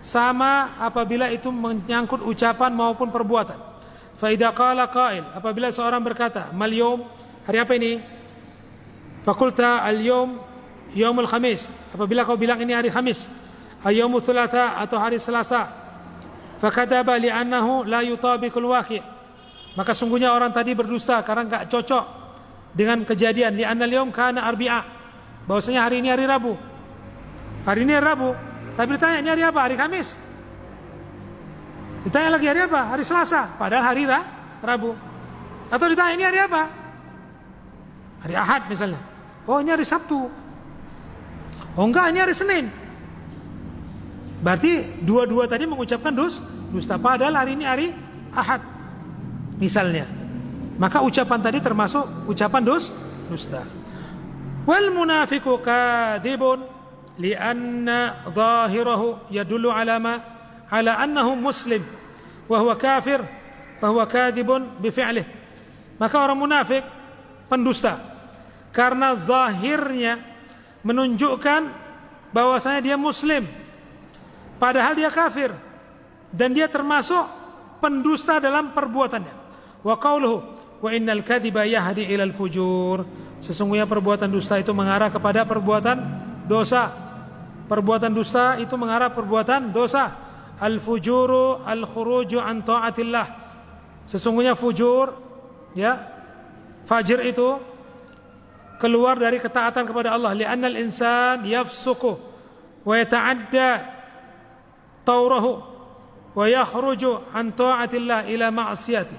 sama apabila itu menyangkut ucapan maupun perbuatan. Fa idza qala qail, apabila seorang berkata, mal yawm, hari apa ini? Fakulta al yawm yaumul khamis, apabila kau bilang ini hari Khamis, ayyamul thulatha atau hari Selasa, fakadzaba li'annahu la yutabiqul waqi', maka sungguhnya orang tadi berdusta karena enggak cocok dengan kejadian. Li'annal yawm kana arbi'a, bahwasanya hari ini hari Rabu. Hari ini hari Rabu, tapi ditanya ini hari apa? Hari Kamis. Ditanya lagi hari apa? Hari Selasa, padahal hari Rabu. Atau ditanya ini hari apa? Hari Ahad misalnya. Oh, ini hari Sabtu. Oh enggak, ini hari Senin. Berarti dua-dua tadi mengucapkan dusta, padahal hari ini hari Ahad misalnya. Maka ucapan tadi termasuk ucapan dusta. Wal munafiqu kadhibun lianna zahirahu yadullu ala annahu muslim wa huwa kafir fa huwa kadhibun bi fi'lihi. Maka orang munafik pendusta karena zahirnya menunjukkan bahwasanya dia muslim padahal dia kafir, dan dia termasuk pendusta dalam perbuatannya. Wa qauluhu wa innal kadhiba yahdi ilal fujur, sesungguhnya perbuatan dusta itu mengarah kepada perbuatan dosa. Perbuatan dusta itu mengarah perbuatan dosa. Al-fujuru al-khuruju an ta'atillah, sesungguhnya fujur, ya, fajir itu keluar dari ketaatan kepada Allah. Li'annal insan yafsuku wa yata'adda tawrahu wa yakhruju an ta'atillah ila ma'siyati,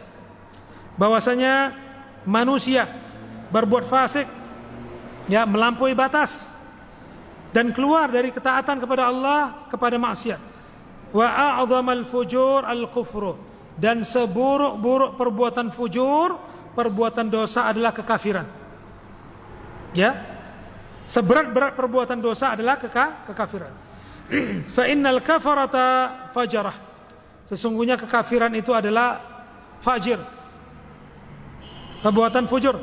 bahwasanya manusia berbuat fasik, ya, melampaui batas dan keluar dari ketaatan kepada Allah kepada maksiat. Wa a'dhamal fujur al-kufru, dan seburuk-buruk perbuatan fujur, perbuatan dosa adalah kekafiran. Ya, seberat-berat perbuatan dosa adalah kekafiran. Fa innal kafarata fajarah. Sesungguhnya kekafiran itu adalah fajir, perbuatan fujur,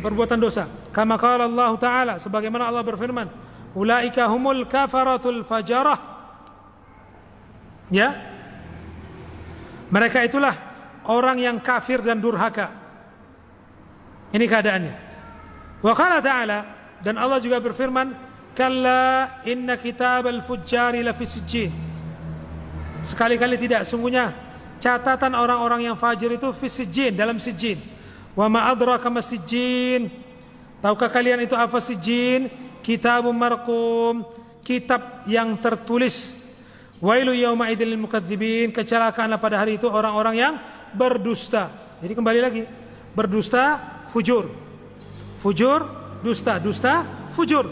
perbuatan dosa. Kama qala Allah Ta'ala, sebagaimana Allah berfirman, ulaika humul kafaratul fajarah. Ya, mereka itulah orang yang kafir dan durhaka. Ini keadaannya. Wa qala ta'ala, dan Allah juga berfirman, kalla inna kitabal fujjari lafi sijjin. Sekali-kali tidak, sungguhnya catatan orang-orang yang fajir itu fi sijjin, dalam sijjin. Wa ma adraka mas sijjin. Tahukah kalian itu apa sijjin? Kitabun marqum, kitab yang tertulis. Wailu yauma idzil lil mukadzibin, kecelakaanlah pada hari itu orang-orang yang berdusta. Jadi kembali lagi, berdusta, fujur. Fujur, dusta, dusta, fujur.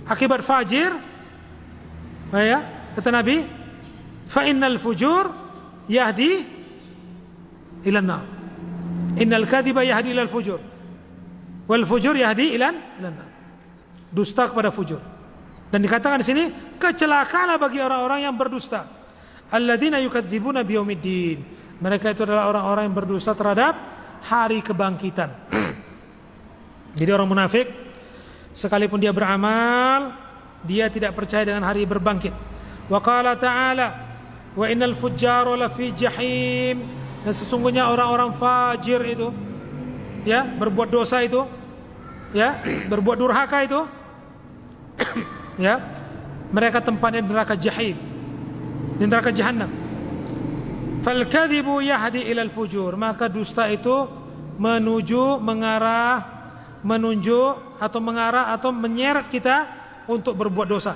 Akibat fajir, ya, kata Nabi, fa innal fujur yahdi ila an-nar. Innal kadhiba yahdi ila al-fujur. Wal fujur yahdi ila an-nar. Dusta kepada fujur. Dan dikatakan di sini, kecelakaanlah bagi orang-orang yang berdusta. Alladzina yukadzibuna biyaumiddin. Mereka itu adalah orang-orang yang berdusta terhadap hari kebangkitan. Jadi orang munafik, sekalipun dia beramal, dia tidak percaya dengan hari berbangkit. Wa qala ta'ala, wa innal fujjara lafi jahim. Dan sesungguhnya orang-orang fajir itu, ya, berbuat dosa itu, ya, berbuat durhaka itu, ya, mereka tempatnya di neraka jahim, di neraka jahanam. Fal kadzibu yahdi ilal fujur, maka dusta itu menunjuk atau menyeret kita untuk berbuat dosa.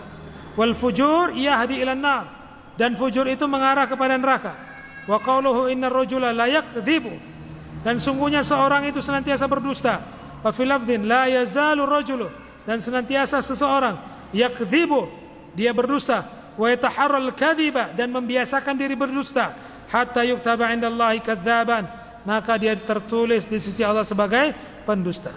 Wal fujur yahdi ilan nar, dan fujur itu mengarah kepada neraka. Wa qauluhu innar rajula la yakdzibu, dan sungguhnya seorang itu senantiasa berdusta. Wa fil lafdhin la yazalu rajulu, dan senantiasa seseorang yakdzibu, dia berdusta, wa yataharral kadziba, dan membiasakan diri berdusta, hatta yuktaba indallahi kadzaban, maka dia tertulis di sisi Allah sebagai pendusta.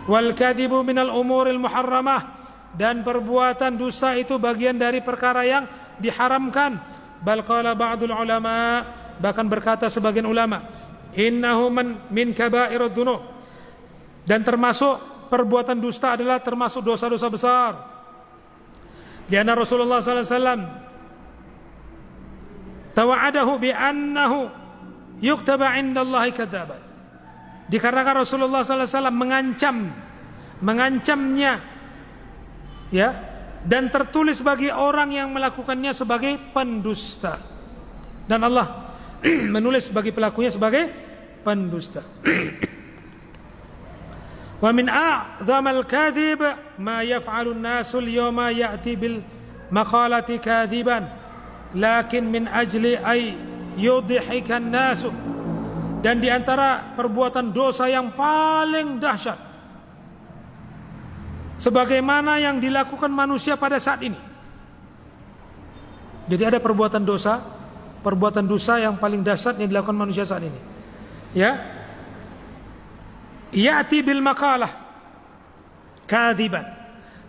Wal kadzibu minal umuril muharramah, dan perbuatan dusta itu bagian dari perkara yang diharamkan. Bal qala ba'dul ulama, bahkan berkata sebagian ulama, innahu min kaba'irud dzunub, dan termasuk perbuatan dusta adalah termasuk dosa-dosa besar. Di anna Rasulullah sallallahu alaihi wasallam tawa'adahu bi annahu yuktaba 'indallahi kadzaban. Dikarenakan Rasulullah sallallahu alaihi wasallam mengancamnya, ya, dan tertulis bagi orang yang melakukannya sebagai pendusta. Dan Allah menulis bagi pelakunya sebagai pendusta. Wa min a'dhamal kadhib ma yaf'alu an-nasu al-yawma ya'ti bil maqalati kadhiban lakin min ajli ay yudhika an-nasu. Dan di antara perbuatan dosa yang paling dahsyat sebagaimana yang dilakukan manusia pada saat ini. Jadi ada perbuatan dosa yang paling dahsyat yang dilakukan manusia saat ini. Ya. Ya'ti bil maqalah kadziban,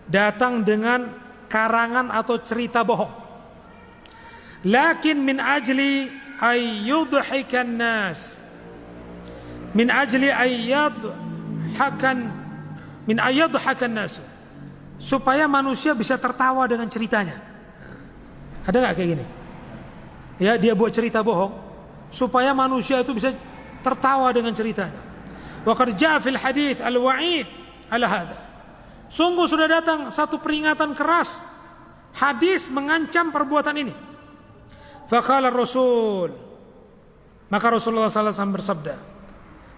datang dengan karangan atau cerita bohong. Lakin min ajli ay yudhikan nas, min ajli ay yadhakan nas, supaya manusia bisa tertawa dengan ceritanya. Ada enggak kayak gini? Ya, dia buat cerita bohong supaya manusia itu bisa tertawa dengan ceritanya. Wa qad jaa fil hadits al-wa'id ala hadha. Sungguh sudah datang satu peringatan keras, hadis mengancam perbuatan ini. Fa qala Rasul, maka Rasulullah sallallahu alaihi wasallam bersabda,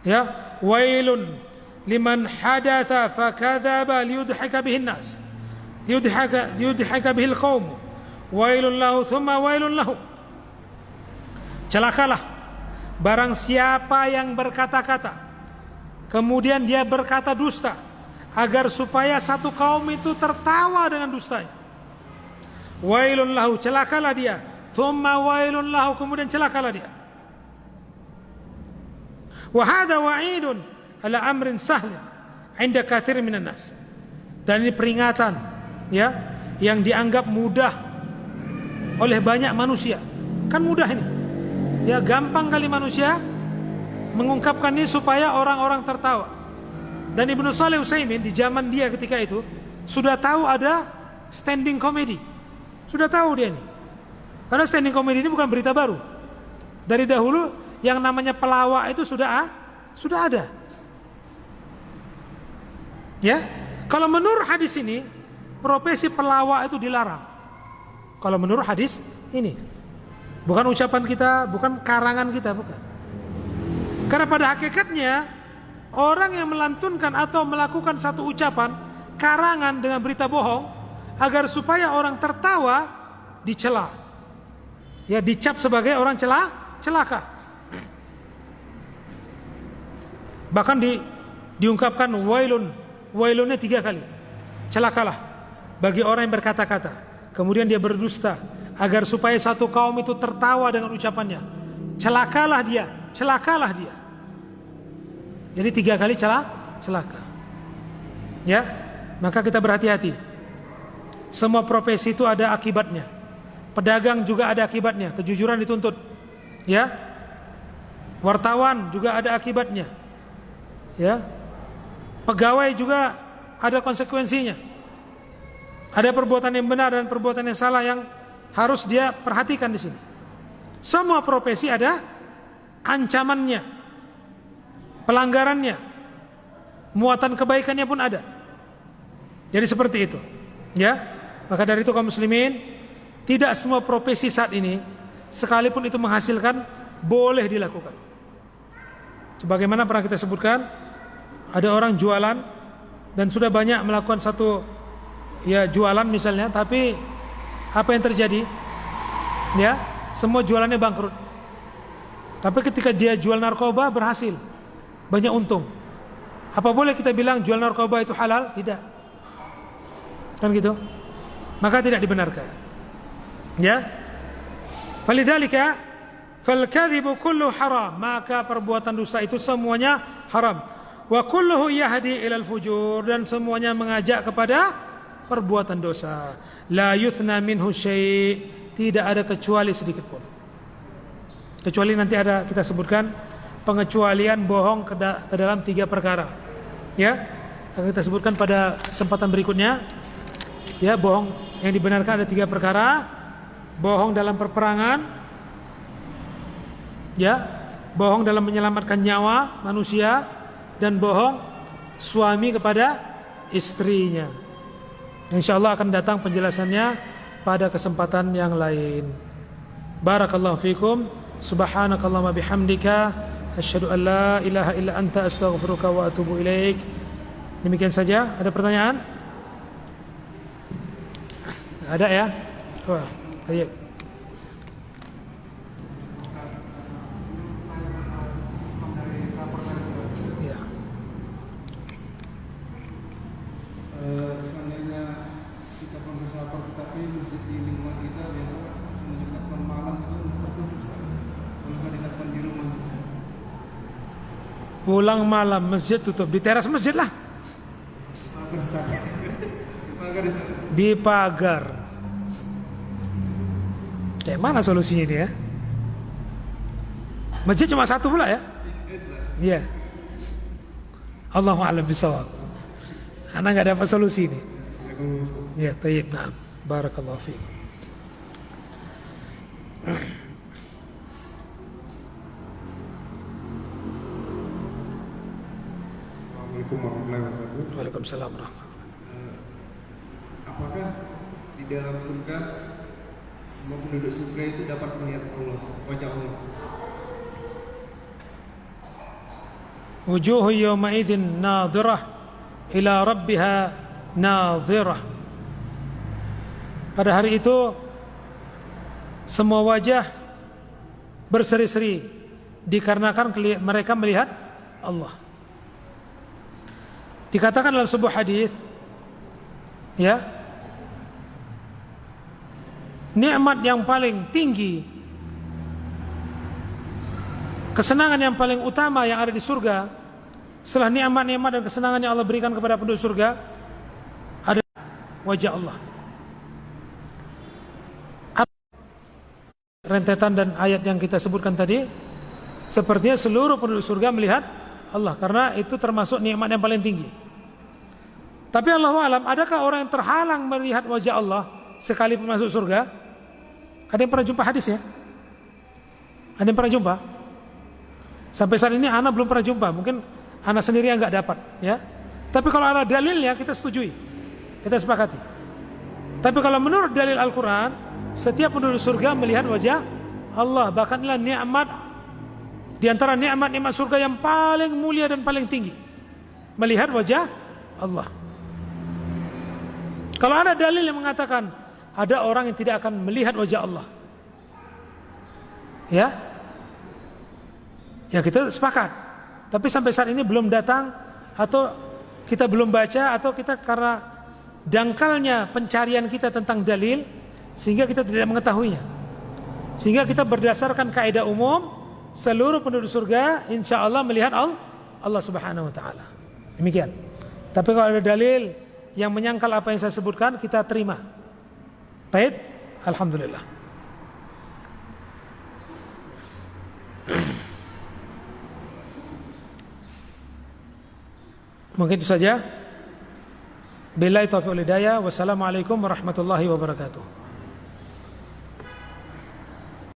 ya, wailun liman hadatha fa kadzaba liyudhika bihin nas, liyudhika bihil qaum, wailun lahu thumma wailun lahu. Celakalah barang siapa yang berkata-kata kemudian dia berkata dusta, agar supaya satu kaum itu tertawa dengan dustanya. Wailun lahu, celakalah dia. Thumma wailun lahu, kemudian celakalah dia. Wa hadha wa'idun ala amrin sahl 'inda katsir minan nas. Dan ini peringatan ya yang dianggap mudah oleh banyak manusia. Kan mudah ini. Ya gampang kali manusia mengungkapkan ini supaya orang-orang tertawa. Dan Ibnu Shalih Utsaimin di zaman dia ketika itu sudah tahu ada standing comedy. Sudah tahu dia ini. Karena standing comedy ini bukan berita baru. Dari dahulu yang namanya pelawak itu sudah ada. Ya. Kalau menurut hadis ini, profesi pelawak itu dilarang. Kalau menurut hadis ini. Bukan ucapan kita, bukan karangan kita, bukan. Karena pada hakikatnya orang yang melantunkan atau melakukan satu ucapan karangan dengan berita bohong agar supaya orang tertawa, dicela. Ya, dicap sebagai orang celaka. Bahkan diungkapkan wailunnya 3 kali. Celakalah bagi orang yang berkata-kata, kemudian dia berdusta, agar supaya satu kaum itu tertawa dengan ucapannya. Celakalah dia. Jadi 3 kali celaka. Ya, maka kita berhati-hati. Semua profesi itu ada akibatnya. Pedagang juga ada akibatnya, kejujuran dituntut. Ya. Wartawan juga ada akibatnya. Ya. Pegawai juga ada konsekuensinya. Ada perbuatan yang benar dan perbuatan yang salah yang harus dia perhatikan di sini. Semua profesi ada ancamannya, pelanggarannya, muatan kebaikannya pun ada. Jadi seperti itu. Ya. Maka dari itu kaum muslimin, tidak semua profesi saat ini sekalipun itu menghasilkan boleh dilakukan. Sebagaimana pernah kita sebutkan, ada orang jualan dan sudah banyak melakukan satu ya jualan misalnya, tapi apa yang terjadi? Ya, semua jualannya bangkrut. Tapi ketika dia jual narkoba berhasil, banyak untung. Apa boleh kita bilang jual narkoba itu halal? Tidak. Kan gitu? Maka tidak dibenarkan. Ya. Falidzalika falkadzibu kullu haram, maka perbuatan dusta itu semuanya haram. Wa kulluhu yahdi ilal fujur, dan semuanya mengajak kepada perbuatan dosa. La yuthna minhu syai', tidak ada kecuali sedikit pun. Kecuali nanti ada kita sebutkan pengecualian bohong ke dalam 3 perkara. Ya, akan kita sebutkan pada kesempatan berikutnya. Ya, bohong yang dibenarkan ada 3 perkara. Bohong dalam perperangan, ya, bohong dalam menyelamatkan nyawa manusia, dan bohong suami kepada istrinya. InsyaAllah akan datang penjelasannya pada kesempatan yang lain. Barakallahu fikum. Subhanakallahumma bihamdika asyhadu an la ilaha illa anta astaghfiruka wa atubu ilaik. Demikian saja. Ada pertanyaan? Ada ya? Wah, baik. Ya. Seandainya kita pernah sabar, tetapi masjid di lingkungan kita biasanya semuanya dilakukan malam itu tertutup. Kalau nggak dilakukan di rumah. Pulang malam masjid tutup, di teras masjid lah. Pagar Ustaz. Pagar Ustaz. Di pagar. Kayak mana solusinya ini ya? Masjid cuma satu pula ya? Iya. Allahu a'lam bishawab. Anak nggak dapat solusi ini. Ya, tayyib, na'am. Barakallahu fiik. Assalamualaikum warahmatullahi wabarakatuh. Waalaikumsalam warahmatullahi wabarakatuh. Apakah di dalam surga semua penduduk surga itu dapat melihat Allah, wajah Allah? Wujuhu yawma idzin nadhirah ila rabbiha nadhirah. Pada hari itu semua wajah berseri-seri dikarenakan mereka melihat Allah. Dikatakan dalam sebuah hadis, ya, nikmat yang paling tinggi kesenangan yang paling utama yang ada di surga setelah nikmat-nikmat dan kesenangan yang Allah berikan kepada penduduk surga adalah wajah Allah. Rentetan dan ayat yang kita sebutkan tadi, sepertinya seluruh penduduk surga melihat Allah, karena itu termasuk nikmat yang paling tinggi. Tapi Allahu alam, adakah orang yang terhalang melihat wajah Allah sekalipun masuk surga? Ada yang pernah jumpa hadis ya? Ada yang pernah jumpa? Sampai saat ini ana belum pernah jumpa, mungkin ana sendiri yang nggak dapat ya. Tapi kalau ada dalilnya kita setujui, kita sepakati. Tapi kalau menurut dalil Al-Quran, setiap penduduk surga melihat wajah Allah. Bahkan inilah nikmat di antara nikmat-nikmat surga yang paling mulia dan paling tinggi, melihat wajah Allah. Kalau ada dalil yang mengatakan ada orang yang tidak akan melihat wajah Allah, ya kita sepakat. Tapi sampai saat ini belum datang, atau kita belum baca, atau kita karena dangkalnya pencarian kita tentang dalil sehingga kita tidak mengetahuinya. Sehingga kita berdasarkan kaidah umum, seluruh penduduk surga insya Allah melihat Allah Subhanahu wa ta'ala. Demikian. Tapi kalau ada dalil yang menyangkal apa yang saya sebutkan, kita terima. Baik, alhamdulillah. Mungkin itu saja. Billahi taufiq wal hidayah. Wassalamualaikum warahmatullahi wabarakatuh.